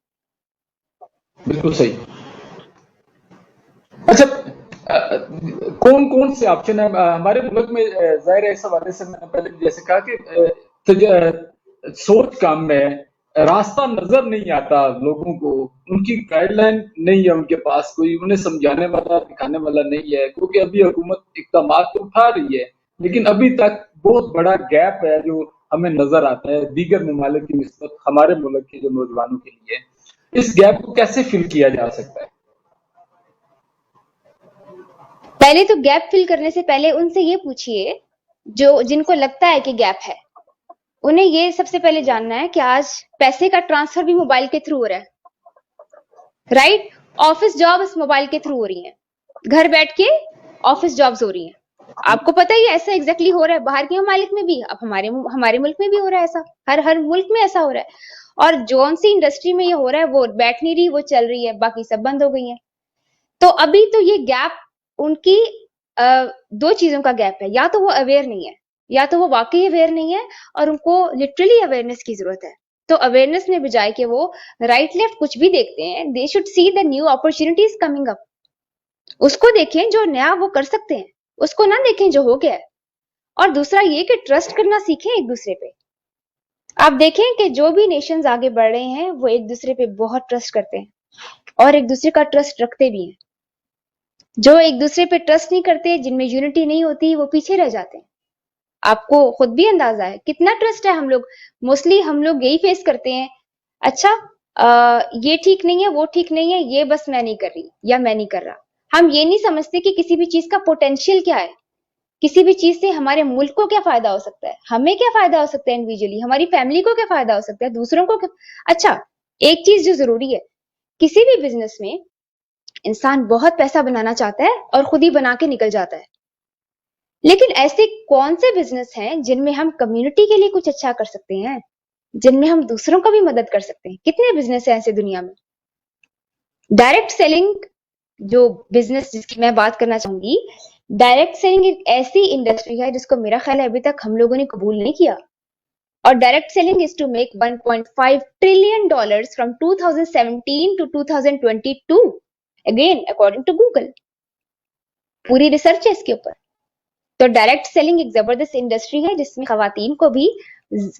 बिल्कुल सही। अच्छा, कौन कौन से ऑप्शन है हमारे मुल्क में? जाहिर है, इस हवाले से मैंने पहले भी जैसे कहा कि सोच कम है, रास्ता नजर नहीं आता लोगों को, उनकी गाइडलाइन नहीं है उनके पास, कोई उन्हें समझाने वाला, दिखाने वाला नहीं है, क्योंकि अभी हुकूमत इकदाम तो उठा रही है, लेकिन अभी तक बहुत बड़ा गैप है जो हमें नजर आता है दीगर ममालिक की निस्बत हमारे मुल्क के जो नौजवानों के लिए। इस गैप को कैसे फिल किया जा सकता है? पहले तो गैप फिल करने से पहले उनसे ये पूछिए, जो जिनको लगता है कि गैप है, उन्हें ये सबसे पहले जानना है कि आज पैसे का ट्रांसफर भी मोबाइल के थ्रू हो रहा है, राइट। ऑफिस जॉब्स मोबाइल के थ्रू हो रही हैं, घर बैठ के ऑफिस जॉब्स हो रही हैं। आपको पता ही है ऐसा एग्जैक्टली हो रहा है बाहर के ममालिक में भी, अब हमारे हमारे मुल्क में भी हो रहा है ऐसा, हर हर मुल्क में ऐसा हो रहा है। और जौन सी इंडस्ट्री में ये हो रहा है वो बैठ नहीं रही, वो चल रही है, बाकी सब बंद हो गई है। तो अभी तो ये गैप उनकी दो चीजों का गैप है, या तो वो अवेयर नहीं है, या तो वो वाकई अवेयर नहीं है और उनको लिटरली अवेयरनेस की जरूरत है। तो अवेयरनेस ने बजाय कि वो राइट लेफ्ट कुछ भी देखते हैं, they should see the new opportunities coming up. उसको देखें जो नया वो कर सकते हैं, उसको ना देखें जो हो गया है। और दूसरा ये कि ट्रस्ट करना सीखें एक दूसरे पे। आप देखें कि जो भी नेशंस आगे बढ़ रहे हैं वो एक दूसरे पे बहुत ट्रस्ट करते हैं और एक दूसरे का ट्रस्ट रखते भी हैं। जो एक दूसरे पे ट्रस्ट नहीं करते, जिनमें यूनिटी नहीं होती, वो पीछे रह जाते हैं। आपको खुद भी अंदाजा है कितना ट्रस्ट है हम लोग, मोस्टली हम लोग यही फेस करते हैं, अच्छा ये ठीक नहीं है, वो ठीक नहीं है, ये बस मैं नहीं कर रही या मैं नहीं कर रहा। हम ये नहीं समझते कि किसी भी चीज का पोटेंशियल क्या है, किसी भी चीज से हमारे मुल्क को क्या फायदा हो सकता है, हमें क्या फायदा हो सकता है इंडिविजुअली, हमारी फैमिली को क्या फायदा हो सकता है, दूसरों को क्या। अच्छा, एक चीज जो जरूरी है, किसी भी बिजनेस में इंसान बहुत पैसा बनाना चाहता है और खुद ही बना के निकल जाता है, लेकिन ऐसे कौन से बिजनेस हैं जिनमें हम कम्युनिटी के लिए कुछ अच्छा कर सकते हैं, जिनमें हम दूसरों का भी मदद कर सकते हैं? कितने बिजनेस हैं ऐसे दुनिया में? डायरेक्ट सेलिंग जो बिजनेस जिसकी मैं बात करना चाहूंगी, डायरेक्ट सेलिंग एक ऐसी इंडस्ट्री है जिसको मेरा ख्याल है अभी तक हम लोगों ने कबूल नहीं किया। और direct selling is to make 1.5 trillion dollars from 2017 to 2022, again according to Google. पूरी रिसर्च है इसके ऊपर। तो डायरेक्ट सेलिंग एक जबरदस्त इंडस्ट्री है जिसमें खवातीन को भी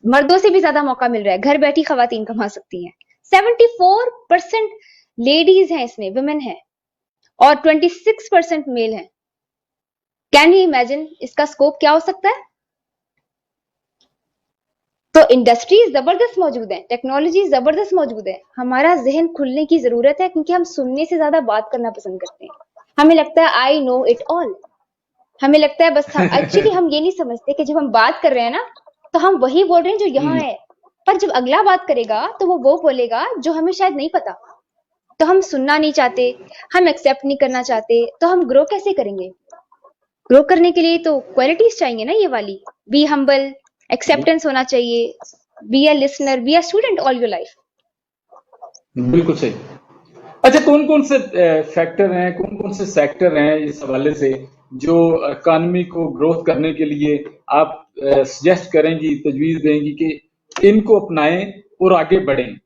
मर्दों से भी ज्यादा मौका मिल रहा है, घर बैठी खवातीन कमा सकती हैं। 74% लेडीज हैं इसमें, वुमेन है, और 26% मेल है। कैन यू इमेजिन इसका स्कोप क्या हो सकता है? तो इंडस्ट्री जबरदस्त मौजूद है, टेक्नोलॉजी जबरदस्त मौजूद है। हमारा जहन खुलने की जरूरत है, क्योंकि हम सुनने से ज्यादा बात करना पसंद करते हैं। हमें लगता है आई नो इट ऑल, हमें लगता है बस। एक्चुअली हम ये नहीं समझते कि जब हम बात कर रहे हैं ना, तो हम वही बोल रहे हैं जो यहाँ है, पर जब अगला बात करेगा तो वो बोलेगा जो हमें शायद नहीं पता। तो हम सुनना नहीं चाहते, हम एक्सेप्ट नहीं करना चाहते, तो हम ग्रो कैसे करेंगे? ग्रो करने के लिए तो क्वालिटीज चाहिए ना, ये वाली। बी हम्बल, एक्सेप्टेंस होना चाहिए, be a listener, be a student all your life. बिल्कुल सही। अच्छा, कौन कौन से फैक्टर हैं, कौन कौन से सेक्टर हैं इस हवाले से जो इकॉनमी को ग्रोथ करने के लिए आप सजेस्ट करेंगी, तजवीज देंगी कि इनको अपनाएं और आगे बढ़ें?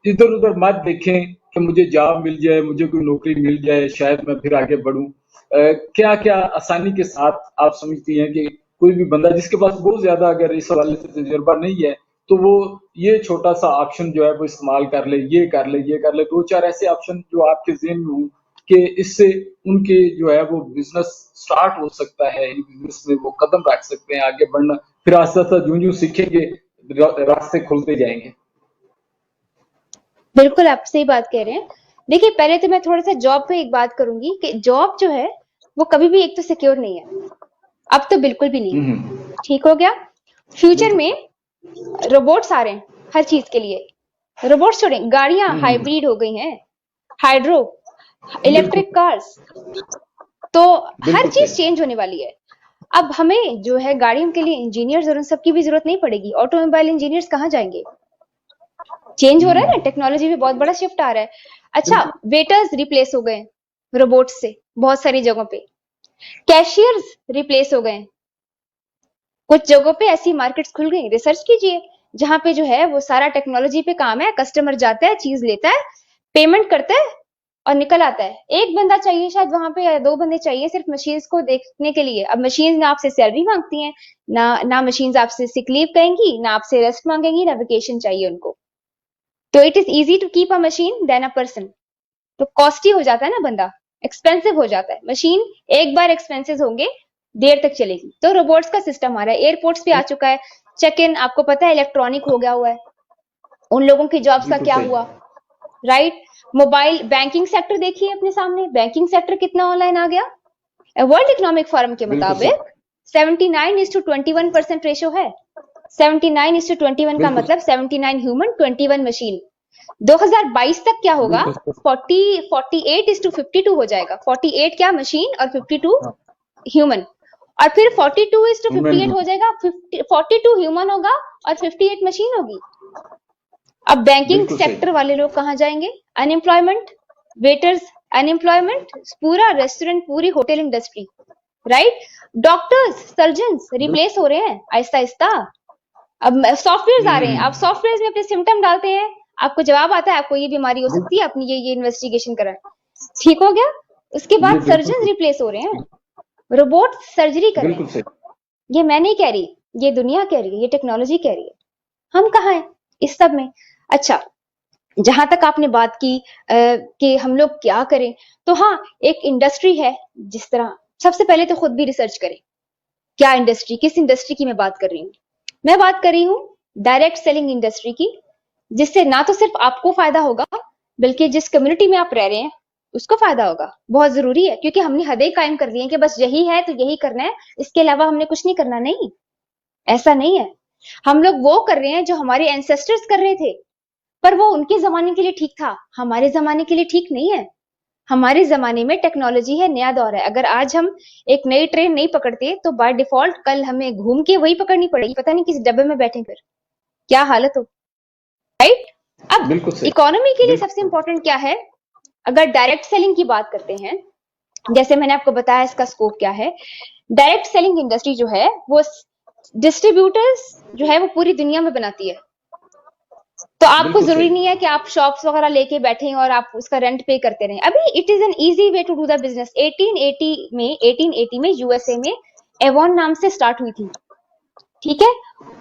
इधर उधर मत देखें कि मुझे जॉब मिल जाए, मुझे कोई नौकरी मिल जाए, शायद मैं फिर आगे बढ़ूं। क्या क्या आसानी के साथ आप समझती हैं कि कोई भी बंदा जिसके पास बहुत ज्यादा अगर इस हवाले से तजुर्बा नहीं है, तो वो ये छोटा सा ऑप्शन जो है वो इस्तेमाल कर ले, ये कर ले, ये कर ले, दो चार ऐसे ऑप्शन जो आपके ज़हन में हों कि इससे उनके जो है वो बिजनेस स्टार्ट हो सकता है, इन बिजनेस में वो कदम रख सकते हैं आगे बढ़ना, फिर आस्ता आस्ता यूं यूं सीखेंगे, रास्ते खुलते जाएंगे। बिल्कुल आप सही बात कह रहे हैं। देखिए, पहले तो मैं थोड़ा सा जॉब पे एक बात करूंगी कि जॉब जो है वो कभी भी एक तो सिक्योर नहीं है, अब तो बिल्कुल भी नहीं है। ठीक हो गया? फ्यूचर में रोबोट्स आ रहे हैं हर चीज के लिए। रोबोट्स छोड़े, गाड़ियां हाइब्रिड हो गई हैं, हाइड्रो, इलेक्ट्रिक कार्स, तो हर चीज चेंज होने वाली है। अब हमें जो है गाड़ियों के लिए इंजीनियर्स और उन सबकी भी जरूरत नहीं पड़ेगी। ऑटोमोबाइल इंजीनियर्स कहाँ जाएंगे? चेंज हो रहा है ना, टेक्नोलॉजी में बहुत बड़ा शिफ्ट आ रहा है। अच्छा, वेटर्स रिप्लेस हो गए रोबोट से बहुत सारी जगहों पे, कैशियर्स रिप्लेस हो गए, कुछ जगहों पे ऐसी मार्केट्स खुल गई। रिसर्च कीजिए, जहां पे जो है वो सारा टेक्नोलॉजी पे काम है, कस्टमर जाता है, चीज लेता है, पेमेंट करता है और निकल आता है। एक बंदा चाहिए शायद वहां पे, या दो बंदे चाहिए सिर्फ मशीन्स को देखने के लिए। अब मशीन्स ना आपसे सैलरी मांगती हैं, ना मशीन्स आपसे सिक लीव कहेंगी, ना आपसे रेस्ट मांगेंगी, ना वेकेशन चाहिए उनको। तो it is easy to keep a machine than a person. तो कॉस्टली हो जाता है ना बंदा, एक्सपेंसिव हो जाता है। मशीन एक बार एक्सपेंसिव होंगे, देर तक चलेगी। तो रोबोट्स का सिस्टम आ रहा है, एयरपोर्ट्स पे आ चुका है, चेक इन आपको पता है इलेक्ट्रॉनिक हो गया हुआ है। उन लोगों की जॉब्स का क्या हुआ, राइट? मोबाइल बैंकिंग सेक्टर देखिए अपने सामने, बैंकिंग सेक्टर कितना ऑनलाइन आ गया। वर्ल्ड इकोनॉमिक फोरम के मुताबिक 79:21% रेशो है। 79:21 का मतलब 79 ह्यूमन, 21 मशीन। 2022 तक क्या होगा? 48:52 हो जाएगा। 48 क्या मशीन और 52 ह्यूमन, और फिर 42:58 हो जाएगा। 42 ह्यूमन होगा और 58 मशीन होगी। अब बैंकिंग सेक्टर वाले लोग कहाँ जाएंगे? अनएम्प्लॉयमेंट, वेटर्स अनएम्प्लॉयमेंट, पूरा रेस्टोरेंट, पूरी hotel industry, right? Doctors, surgeons replace हो रहे हैं आहिस्ता आहिस्ता। अब सॉफ्टवेयर आ रहे हैं, आप सॉफ्टवेयर में अपने सिम्टम डालते हैं, आपको जवाब आता है आपको ये बीमारी हो सकती है, अपनी ये इन्वेस्टिगेशन करा, ठीक हो गया। उसके बाद सर्जन रिप्लेस हो रहे हैं, रोबोट सर्जरी कर रहे हैं। ये मैं नहीं कह रही, ये दुनिया कह रही है, ये टेक्नोलॉजी कह रही है। हम कहाँ हैं इस सब में? अच्छा, जहां तक आपने बात की कि हम लोग क्या करें, तो हाँ, एक इंडस्ट्री है जिस तरह, सबसे पहले तो खुद भी रिसर्च करें। क्या इंडस्ट्री, किस इंडस्ट्री की मैं बात कर रही हूँ? मैं बात कर रही हूँ डायरेक्ट सेलिंग इंडस्ट्री की, जिससे ना तो सिर्फ आपको फायदा होगा, बल्कि जिस कम्युनिटी में आप रह रहे हैं उसको फायदा होगा। बहुत जरूरी है, क्योंकि हमने हदें कायम कर दी हैं कि बस यही है तो यही करना है, इसके अलावा हमने कुछ नहीं करना। नहीं, ऐसा नहीं है। हम लोग वो कर रहे हैं जो हमारे एंसेस्टर्स कर रहे थे, पर वो उनके जमाने के लिए ठीक था, हमारे जमाने के लिए ठीक नहीं है। हमारे जमाने में टेक्नोलॉजी है, नया दौर है। अगर आज हम एक नई ट्रेन नहीं पकड़ते तो बाय डिफॉल्ट कल हमें घूम के वही पकड़नी पड़ेगी, पता नहीं किस डब्बे में बैठे फिर क्या हालत हो। राइट। अब बिल्कुल सही, इकोनॉमी के लिए सबसे बिल्कुल इंपॉर्टेंट क्या है? अगर डायरेक्ट सेलिंग की बात करते हैं, जैसे मैंने आपको बताया इसका स्कोप क्या है। डायरेक्ट सेलिंग इंडस्ट्री जो है वो डिस्ट्रीब्यूटर्स जो है वो पूरी दुनिया में बनाती है। तो आपको बिल्कुल जरूरी सही, नहीं है कि आप शॉप्स वगैरह लेके बैठे और आप उसका रेंट पे करते रहें। अभी it is an easy way to do the business. 1880 में यूएसए में एवॉन नाम से स्टार्ट हुई थी, ठीक है।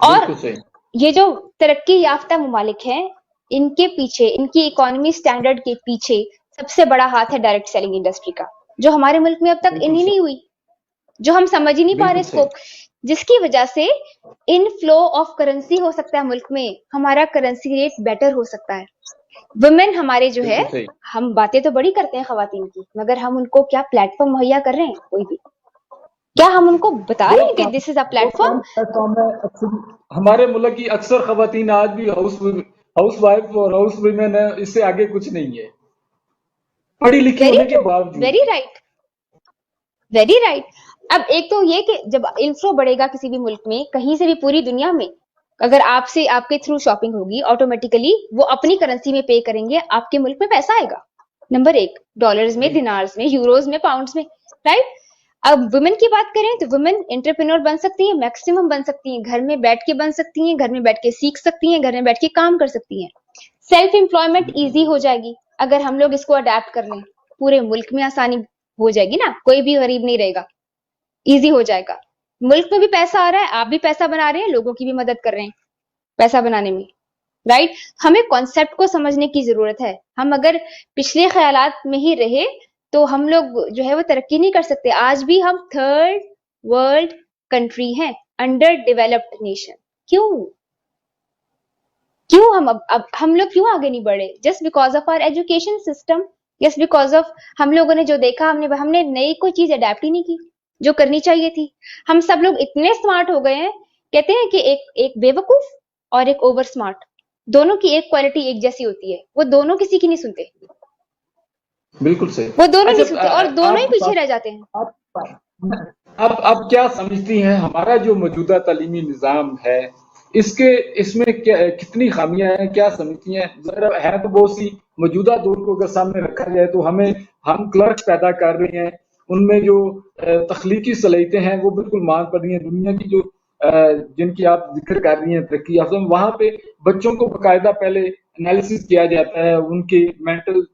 और बिल्कुल सही, ये जो तरक्की याफ्ता मुमालिक हैं, इनके पीछे, इनकी इकोनॉमी स्टैंडर्ड के पीछे सबसे बड़ा हाथ है डायरेक्ट सेलिंग इंडस्ट्री का, जो हमारे मुल्क में अब तक बिल्कुल इन्हीं सही, नहीं हुई, जो हम समझ ही नहीं पा बिल्कुल रहे सही, इसको, जिसकी वजह से इन फ्लो ऑफ करेंसी हो सकता है मुल्क में, हमारा करेंसी रेट बेटर हो सकता है। वुमेन हमारे जो है, बिल्कुल सही। हम बातें तो बड़ी करते हैं खवातीन की, मगर हम उनको क्या प्लेटफॉर्म मुहैया कर रहे हैं? कोई भी? क्या हम उनको बता रहे हैं कि दिस इज अ बहुत कम प्लेटफॉर्म? प्लेटफॉर्म है। हमारे मुल्क की अक्सर खवातीन आज भी हाउस वाइफ और हाउस वुमेन है, इससे आगे कुछ नहीं है, पढ़ी लिखी वेरी होने के ट्रू, बावजूद। Very right, very right. अब एक तो ये कि जब इन्फ्लो बढ़ेगा किसी भी मुल्क में, कहीं से भी पूरी दुनिया में, अगर आपसे आपके थ्रू शॉपिंग होगी, ऑटोमेटिकली वो अपनी करेंसी में पे करेंगे, आपके मुल्क में पैसा आएगा। नंबर एक, डॉलर्स में, दिनार्स में, यूरोज में, पाउंड्स में। राइट। अब वुमेन की बात करें तो वुमेन एंटरप्रेन्योर बन सकती है, मैक्सिमम बन सकती हैं, घर में बैठ के बन सकती हैं, घर में बैठ के सीख सकती हैं, घर में बैठ के काम कर सकती हैं। सेल्फ एम्प्लॉयमेंट इजी हो जाएगी अगर हम लोग इसको अडेप्ट कर लें। पूरे मुल्क में आसानी हो जाएगी ना, कोई भी गरीब नहीं रहेगा, इजी हो जाएगा। मुल्क में भी पैसा आ रहा है, आप भी पैसा बना रहे हैं, लोगों की भी मदद कर रहे हैं पैसा बनाने में। राइट। हमें कॉन्सेप्ट को समझने की जरूरत है। हम अगर पिछले ख्यालात में ही रहे तो हम लोग जो है वो तरक्की नहीं कर सकते। आज भी हम थर्ड वर्ल्ड कंट्री हैं, अंडर डेवलप्ड नेशन। क्यों? क्यों अब हम लोग क्यों आगे नहीं बढ़े? Just because of our education system, just because of हम लोगों ने जो देखा, हमने नई कोई चीज अडेप्ट ही नहीं की जो करनी चाहिए थी। हम सब लोग इतने स्मार्ट हो गए हैं, कहते हैं कि एक बेवकूफ और एक ओवर स्मार्ट, दोनों की एक क्वालिटी एक जैसी होती है, वो दोनों किसी की नहीं सुनते, बिल्कुल सही। वो दोनों नहीं अच्छा, सुनते और दोनों ही पीछे आप रह जाते हैं। आप क्या समझती हैं हमारा जो मौजूदा तालीमी निज़ाम है, इसमें क्या कितनी खामियां हैं, क्या समझती हैं? जरा है तो बहुत सी, मौजूदा दौर को अगर सामने रखा जाए तो हम क्लर्क पैदा कर रहे हैं, उनमें जो तख्लीकी सलाहियतें हैं वो बिल्कुल मान पड़ रही हैं। दुनिया की जो जिनकी आप जिक्र कर रही हैं तरक्की याफ्ता, वहां पे बच्चों को बाकायदा पहले एनालिसिस किया जाता है, उनके मेंटल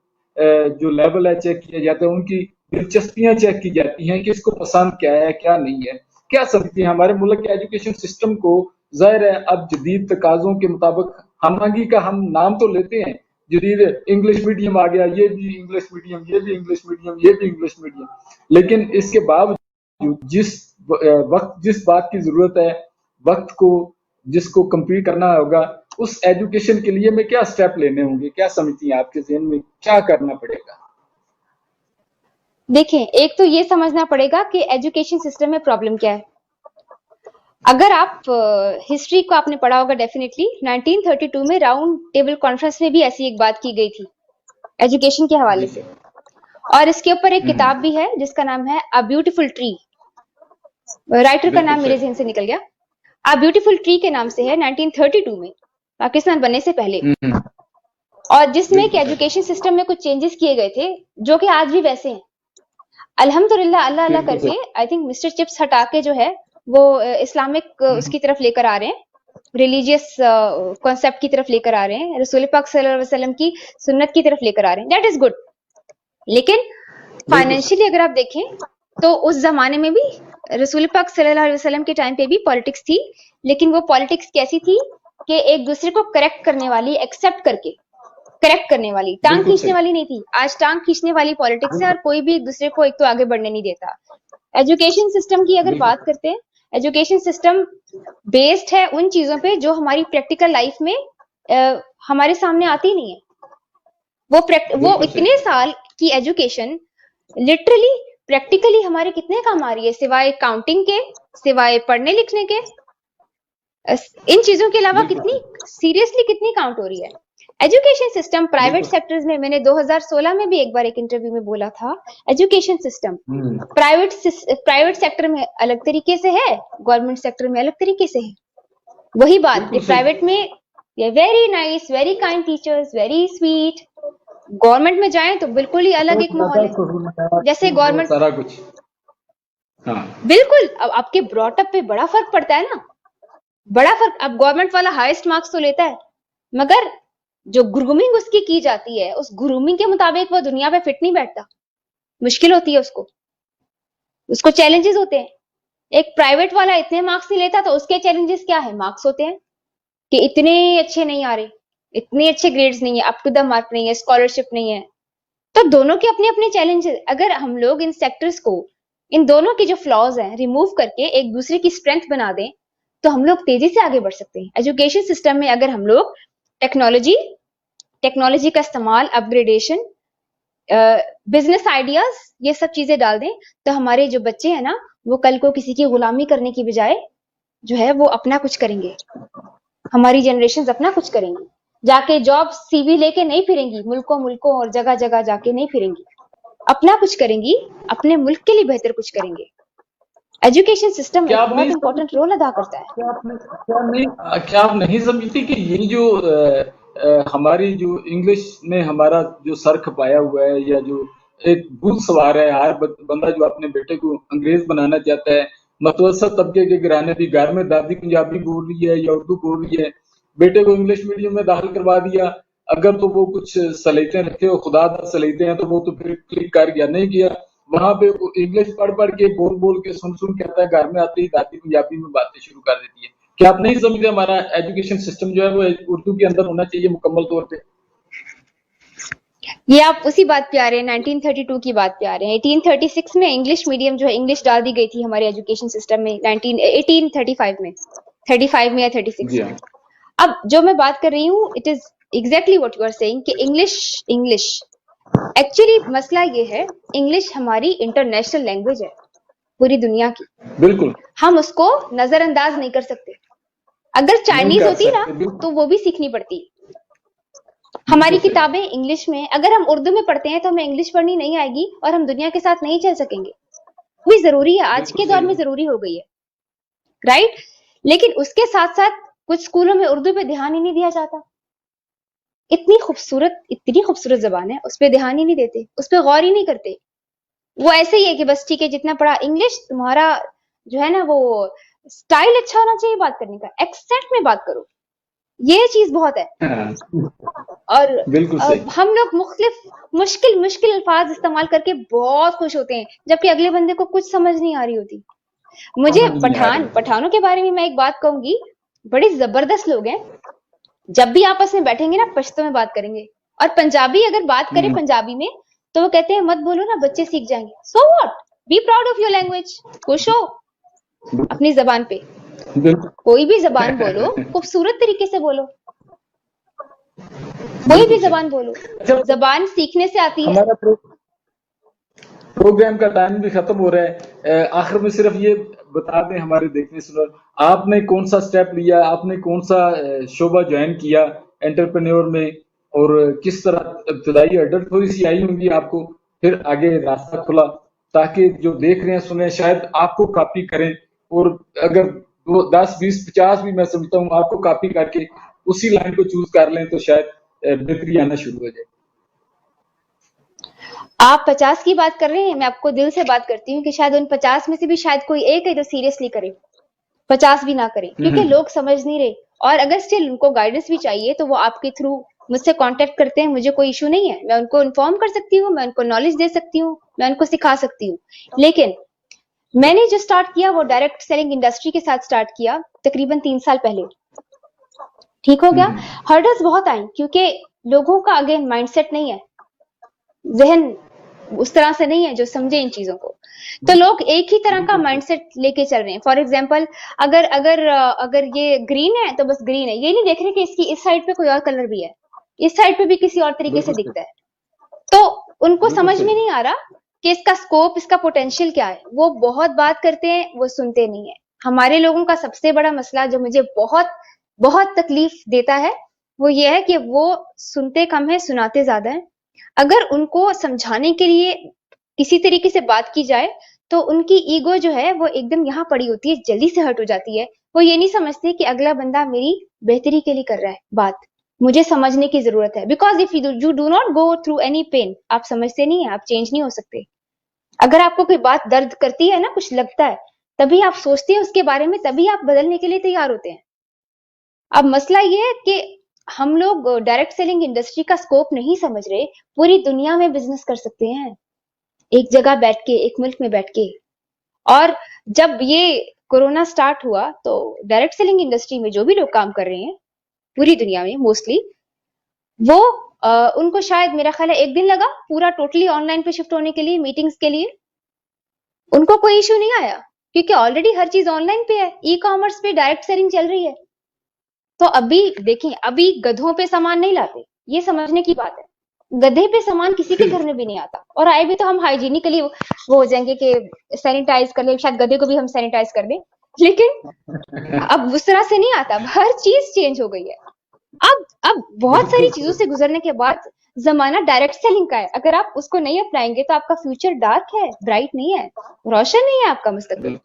जो लेवल है चेक किया जाता है, उनकी दिलचस्पियां चेक की जाती हैं कि इसको पसंद क्या है क्या नहीं है। क्या समझती हैं हमारे मुल्क के एजुकेशन सिस्टम को? जाहिर है अब जदीद तकाजों के मुताबिक हमआंगी का हम नाम तो लेते हैं, जदीद इंग्लिश मीडियम आ गया, ये भी इंग्लिश मीडियम, ये भी इंग्लिश मीडियम, ये भी इंग्लिश मीडियम, लेकिन इसके बावजूद जिस वक्त जिस बात की जरूरत है, वक्त को जिसको कंप्लीट करना होगा, उस एजुकेशन के लिए में क्या स्टेप लेने होंगे? क्या समझती हैं आपके ज़हन में क्या करना पड़ेगा? देखें, एक तो ये समझना पड़ेगा कि एजुकेशन सिस्टम में प्रॉब्लम क्या है। अगर आप हिस्ट्री को आपने पढ़ा होगा डेफिनेटली, 1932 में राउंड टेबल कॉन्फ्रेंस में भी ऐसी एक बात की गई थी एजुकेशन के हवाले से, और इसके ऊपर एक किताब भी है जिसका नाम है अ ब्यूटीफुल ट्री। राइटर का नाम मेरे जहन से निकल गया। अ ब्यूटीफुल ट्री के नाम से है, 1932 में, पाकिस्तान बनने से पहले, और जिसमें कि एजुकेशन सिस्टम में कुछ चेंजेस किए गए थे जो कि आज भी वैसे हैं। अल्हम्दुलिल्लाह, अल्लाह अल्लाह करके आई थिंक मिस्टर चिप्स हटा के जो है वो इस्लामिक उसकी तरफ लेकर आ रहे हैं, रिलीजियस कॉन्सेप्ट की तरफ लेकर आ रहे हैं, रसूल पाक सल्लल्लाहु अलैहि वसल्लम की सुन्नत की तरफ लेकर आ रहे हैं। That is good. लेकिन फाइनेंशियली अगर आप देखें तो उस जमाने में भी रसूल पाक सल्लल्लाहु अलैहि वसल्लम के टाइम पे भी पॉलिटिक्स थी, लेकिन वो पॉलिटिक्स कैसी थी कि एक दूसरे को करेक्ट करने वाली, एक्सेप्ट करके करेक्ट करने वाली, टांग खींचने वाली नहीं थी। आज टांग खींचने वाली पॉलिटिक्स है और कोई भी एक दूसरे को एक तो आगे बढ़ने नहीं देता। एजुकेशन सिस्टम की अगर बात करते हैं, एजुकेशन सिस्टम बेस्ड है उन चीजों पे जो हमारी प्रैक्टिकल लाइफ में हमारे सामने आती नहीं है। वो इतने साल कि एजुकेशन लिटरली प्रैक्टिकली हमारे कितने काम आ रही है, सिवाय काउंटिंग के, सिवाय पढ़ने लिखने के, इन चीजों के अलावा कितनी सीरियसली कितनी काउंट हो रही है। एजुकेशन सिस्टम प्राइवेट सेक्टर्स में, मैंने 2016 में भी एक बार एक इंटरव्यू में बोला था, एजुकेशन सिस्टम प्राइवेट सेक्टर में अलग तरीके से है, गवर्नमेंट सेक्टर में अलग तरीके से है। वही बात कि प्राइवेट में very nice, very kind teachers, very sweet, government में जाएं तो बिल्कुल ही अलग एक माहौल है। जैसे गवर्नमेंट सारा कुछ, हाँ बिल्कुल, अब आपके ब्रॉटअप पे बड़ा फर्क पड़ता है ना, बड़ा फर्क। अब गवर्नमेंट वाला हाईएस्ट मार्क्स तो लेता है, मगर जो ग्रूमिंग उसकी की जाती है, उस ग्रूमिंग के मुताबिक वो दुनिया पे फिट नहीं बैठता, मुश्किल होती है उसको चैलेंजेस होते हैं। एक प्राइवेट वाला इतने मार्क्स नहीं लेता तो उसके चैलेंजेस क्या है, मार्क्स होते हैं कि इतने अच्छे नहीं आ रहे, इतने अच्छे ग्रेड्स नहीं है, अप टू द मार्क नहीं है, स्कॉलरशिप नहीं है। तो दोनों के अपने अपने चैलेंजेस। अगर हम लोग इन सेक्टर्स को, इन दोनों के जो फ्लॉज हैं, रिमूव करके एक दूसरे की स्ट्रेंथ बना दें, तो हम लोग तेजी से आगे बढ़ सकते हैं। एजुकेशन सिस्टम में अगर हम लोग टेक्नोलॉजी का इस्तेमाल, अपग्रेडेशन, बिजनेस आइडियाज, ये सब चीजें डाल दें, तो हमारे जो बच्चे हैं ना, वो कल को किसी की गुलामी करने की बजाय जो है वो अपना कुछ करेंगे। हमारी जनरेशन अपना कुछ करेंगी, जाके जॉब सीवी लेके नहीं फिरेंगी, मुल्कों और जगह जगह जाके नहीं फिरेंगी, अपना कुछ करेंगी, अपने मुल्क के लिए बेहतर कुछ करेंगे। एजुकेशन सिस्टम एक बहुत इंपॉर्टेंट रोल अदा करता है। क्या आप नहीं समझती कि ये जो हमारी जो इंग्लिश ने हमारा जो सर खपाया हुआ है, या जो एक भूत सवार है, हर बंदा जो अपने बेटे को अंग्रेज बनाना चाहता है, मतवसत तबके के घराने भी घर में दादी पंजाबी बोल रही है या उर्दू बोल रही है, बेटे को इंग्लिश मीडियम में दाखिल करवा दिया, अगर तो वो कुछ सलीतें रखे हो, खुदा सलीतें हैं, तो वो तो फिर क्लिक कर गया, नहीं किया, वहां पे इंग्लिश पढ़ के बोल के सुन के आता है, घर में आते ही दादी पंजाबी में बातें शुरू कर देती है। क्या आप नहीं समझते हमारा एजुकेशन सिस्टम जो है वो उर्दू के अंदर होना चाहिए मुकम्मल तौर पे? ये आप उसी बात पे आ रहे हैं, 1932 की बात पे आ रहे हैं। 1836 में इंग्लिश मीडियम जो है, इंग्लिश डाल दी गई थी हमारे एजुकेशन सिस्टम में, 1835 में, 35 में या 36 में। अब जो मैं बात कर रही हूँ, it is exactly what you are saying कि इंग्लिश एक्चुअली मसला ये है, इंग्लिश हमारी इंटरनेशनल लैंग्वेज है पूरी दुनिया की, बिल्कुल, हम उसको नजरअंदाज नहीं कर सकते। अगर चाइनीज होती ना तो वो भी सीखनी पड़ती। हमारी किताबें इंग्लिश में, अगर हम उर्दू में पढ़ते हैं तो हमें इंग्लिश पढ़नी नहीं आएगी और हम दुनिया के साथ नहीं चल सकेंगे। वो जरूरी है, आज के दौर में जरूरी हो गई है, राइट। लेकिन उसके साथ साथ कुछ स्कूलों में उर्दू पे ध्यान ही नहीं दिया जाता। इतनी खूबसूरत जबान है, उस पर ध्यान ही नहीं देते, उस पर गौर ही नहीं करते। वो ऐसे ही है कि बस ठीक है, जितना पढ़ा इंग्लिश, तुम्हारा जो है ना वो स्टाइल अच्छा होना चाहिए बात करने का, एक्सेंट में बात करो, ये चीज बहुत है। और हम लोग मुश्किल अल्फाज इस्तेमाल करके बहुत खुश होते हैं, जबकि अगले बंदे को कुछ समझ नहीं आ रही होती। मुझे पठानों के बारे में मैं एक बात कहूंगी, बड़े जबरदस्त लोग हैं। जब भी आपस में बैठेंगे ना, पश्तो में बात करेंगे, और पंजाबी अगर बात करें पंजाबी में तो वो कहते हैं मत बोलो ना, बच्चे सीख जाएंगे। So what, be proud of your language, खुश हो अपनी जबान पे, कोई भी जबान बोलो, खूबसूरत तरीके से बोलो, कोई भी जबान बोलो, जबान सीखने से आती है। हमारा प्रोग्राम का टाइम भी खत्म हो रहा है, आखिर में सिर्फ ये बता दें हमारे देखने सुनने, आपने कौन सा स्टेप लिया, आपने कौन सा शोबा ज्वाइन किया एंटरप्रेन्योर में, और किस तरह इब्तदाई हर्डल थोड़ी सी आई होंगी आपको, फिर आगे रास्ता खुला, ताकि जो देख रहे हैं सुने शायद आपको कॉपी करें, और अगर 10, 20, 50 भी मैं समझता हूँ आपको कॉपी करके उसी लाइन को चूज कर लें तो शायद बेहतरी आना शुरू हो जाए। आप 50 की बात कर रहे हैं, मैं आपको दिल से बात करती हूँ कि शायद उन 50 में से भी शायद कोई एक है जो सीरियसली करे, 50 भी ना करे, क्योंकि लोग समझ नहीं रहे। और अगर स्टिल उनको गाइडेंस भी चाहिए तो वो आपके थ्रू मुझसे कांटेक्ट करते हैं, मुझे कोई इशू नहीं है, मैं उनको इन्फॉर्म कर सकती हूँ, मैं उनको नॉलेज दे सकती हूँ, मैं उनको सिखा सकती हूँ। लेकिन मैंने जो स्टार्ट किया वो डायरेक्ट सेलिंग इंडस्ट्री के साथ स्टार्ट किया, तकरीबन 3 साल पहले। ठीक हो गया। हर्डल्स बहुत आई, क्योंकि लोगों का अगेन माइंडसेट नहीं है, जहन उस तरह से नहीं है जो समझे इन चीजों को। तो लोग एक ही तरह का माइंडसेट लेके चल रहे हैं। फॉर एग्जांपल, अगर ये ग्रीन है तो बस ग्रीन है, ये नहीं देख रहे कि इसकी इस साइड पे कोई और कलर भी है, इस साइड पे भी किसी और तरीके से दिखता है। तो उनको बिल्कुल समझ में सही। नहीं आ रहा कि इसका स्कोप, इसका पोटेंशियल क्या है। वो बहुत बात करते हैं, वो सुनते नहीं है। हमारे लोगों का सबसे बड़ा मसला जो मुझे बहुत बहुत तकलीफ देता है, वो ये है कि वो सुनते कम है, सुनाते ज्यादा है। अगर उनको समझाने के लिए किसी तरीके से बात की जाए, तो उनकी ईगो जो है वो एकदम यहाँ पड़ी होती है, जल्दी से हट हो जाती है। वो ये नहीं समझते कि अगला बंदा मेरी बेहतरी के लिए कर रहा है बात, मुझे समझने की जरूरत है। Because if you do not go through any pain, आप समझते नहीं है, आप चेंज नहीं हो सकते। अगर आपको कोई बात दर्द करती है ना, कुछ लगता है, तभी आप सोचते हैं उसके बारे में, तभी आप बदलने के लिए तैयार होते हैं। अब मसला ये है कि हम लोग डायरेक्ट सेलिंग इंडस्ट्री का स्कोप नहीं समझ रहे। पूरी दुनिया में बिजनेस कर सकते हैं, एक जगह बैठ के, एक मुल्क में बैठ के। और जब ये कोरोना स्टार्ट हुआ, तो डायरेक्ट सेलिंग इंडस्ट्री में जो भी लोग काम कर रहे हैं पूरी दुनिया में मोस्टली, वो उनको शायद मेरा ख्याल है 1 दिन लगा पूरा टोटली ऑनलाइन पे शिफ्ट होने के लिए, मीटिंग्स के लिए। उनको कोई इश्यू नहीं आया, क्योंकि ऑलरेडी हर चीज ऑनलाइन पे है, ई कॉमर्स पे डायरेक्ट सेलिंग चल रही है। तो अभी देखें, अभी गधों पे सामान नहीं लाते, ये समझने की बात है। गधे पे सामान किसी के घर में भी नहीं आता, और आए भी तो हम हाइजीनिकली वो हो जाएंगे कि सैनिटाइज कर ले, शायद गधे को भी हम सैनिटाइज कर दें, लेकिन अब उस तरह से नहीं आता। अब हर चीज चेंज हो गई है। अब बहुत सारी चीजों से गुजरने के बाद जमाना डायरेक्ट सेलिंग का है। अगर आप उसको नहीं अपनाएंगे तो आपका फ्यूचर डार्क है, ब्राइट नहीं है, रोशन नहीं है आपका मुस्तकबिल।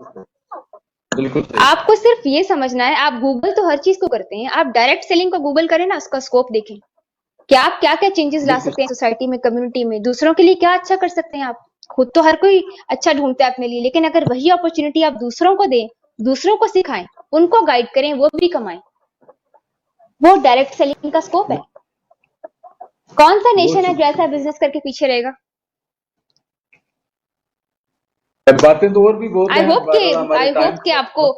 बिल्कुल सही। आपको सिर्फ ये समझना है, आप गूगल तो हर चीज को करते हैं, आप डायरेक्ट सेलिंग को गूगल करें ना, उसका स्कोप देखें कि आप क्या क्या चेंजेस ला सकते हैं सोसाइटी में, कम्युनिटी में, दूसरों के लिए क्या अच्छा कर सकते हैं। आप खुद तो हर कोई अच्छा ढूंढता है अपने लिए, लेकिन अगर वही अपॉर्चुनिटी आप दूसरों को दें, दूसरों को सिखाएं, उनको गाइड करें, वो भी कमाएं, वो डायरेक्ट सेलिंग का स्कोप है। कौन सा नेशन है जो ऐसा बिजनेस करके पीछे रहेगा? बातें तो और भी बहुत आई हैं, होप कि आपको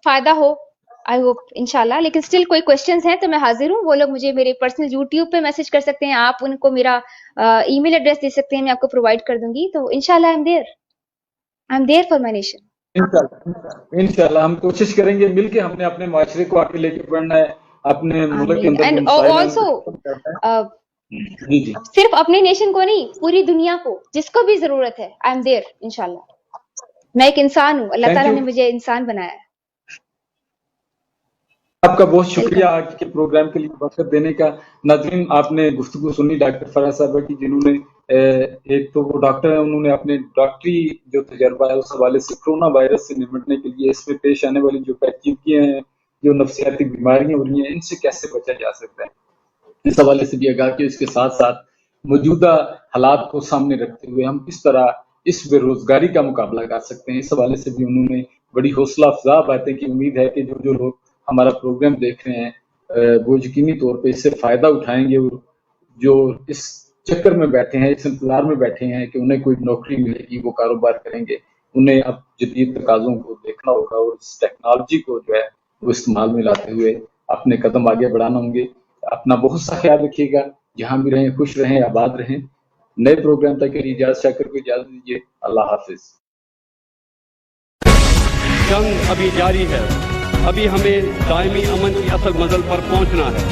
फायदा हो, आई होप इंशाल्लाह। लेकिन स्टिल कोई क्वेश्चंस हैं तो मैं हाजिर हूँ। वो लोग मुझे मेरे पर्सनल यूट्यूब पे मैसेज कर सकते हैं, आप उनको मेरा ईमेल एड्रेस दे सकते हैं, मैं आपको प्रोवाइड कर दूंगी। तो इंशाल्लाह I am there for my nation. इंशाल्लाह हम कोशिश करेंगे मिलके, हमने अपने माशरे को आगे लेके बढ़ना है, अपने मुल्क के अंदर जो एंड मसाइल हैं ऑल्सो उनको खत्म करना है। जी जी सिर्फ अपने नेशन को नहीं, पूरी दुनिया को, जिसको भी जरूरत है, आई एम देयर इंशाल्लाह। मैं एक इंसान हूँ, अल्लाह थैंक ताला यू। ने मुझे इंसान बनाया है। आपका बहुत शुक्रिया वेलकम। आज के प्रोग्राम के लिए वक्त देने का। नाज़रीन, आपने गुफ्तगू सुनी डॉक्टर फराज साहबा की, जिन्होंने एक तो वो डॉक्टर हैं, उन्होंने अपने डॉक्टरी जो तजर्बा है उस हवाले से कोरोना वायरस से निपटने के लिए इसमें पेश आने वाली जो पेचीदगियां हैं, जो नफ्सियाती बीमारियां हो रही हैं, इनसे कैसे बचा जा सकता है, इस हवाले से भी आगाह किया। इसके साथ साथ मौजूदा हालात को सामने रखते हुए हम किस तरह इस बेरोजगारी का मुकाबला कर सकते हैं, इस हवाले से भी उन्होंने बड़ी हौसला अफजा बातें की। उम्मीद है कि जो जो लोग हमारा प्रोग्राम देख रहे हैं वो यकीनी तौर पे इससे फायदा उठाएंगे, और जो इस चक्कर में बैठे हैं, इस इंतजार में बैठे हैं कि उन्हें कोई नौकरी मिलेगी, वो कारोबार करेंगे, उन्हें अब जदीद तकाज़ों को देखना होगा और इस टेक्नोलॉजी को जो है वो इस्तेमाल में लाते हुए अपने कदम आगे बढ़ाना होंगे। अपना बहुत सा ख्याल रखिएगा, जहां भी रहें खुश रहें, आबाद रहें। नए प्रोग्राम तक के लिए इजाजत शाकिर को इजाजत दीजिए। अल्लाह हाफिज। जंग अभी जारी है, अभी हमें दायमी अमन की असल मंजिल पर पहुंचना है।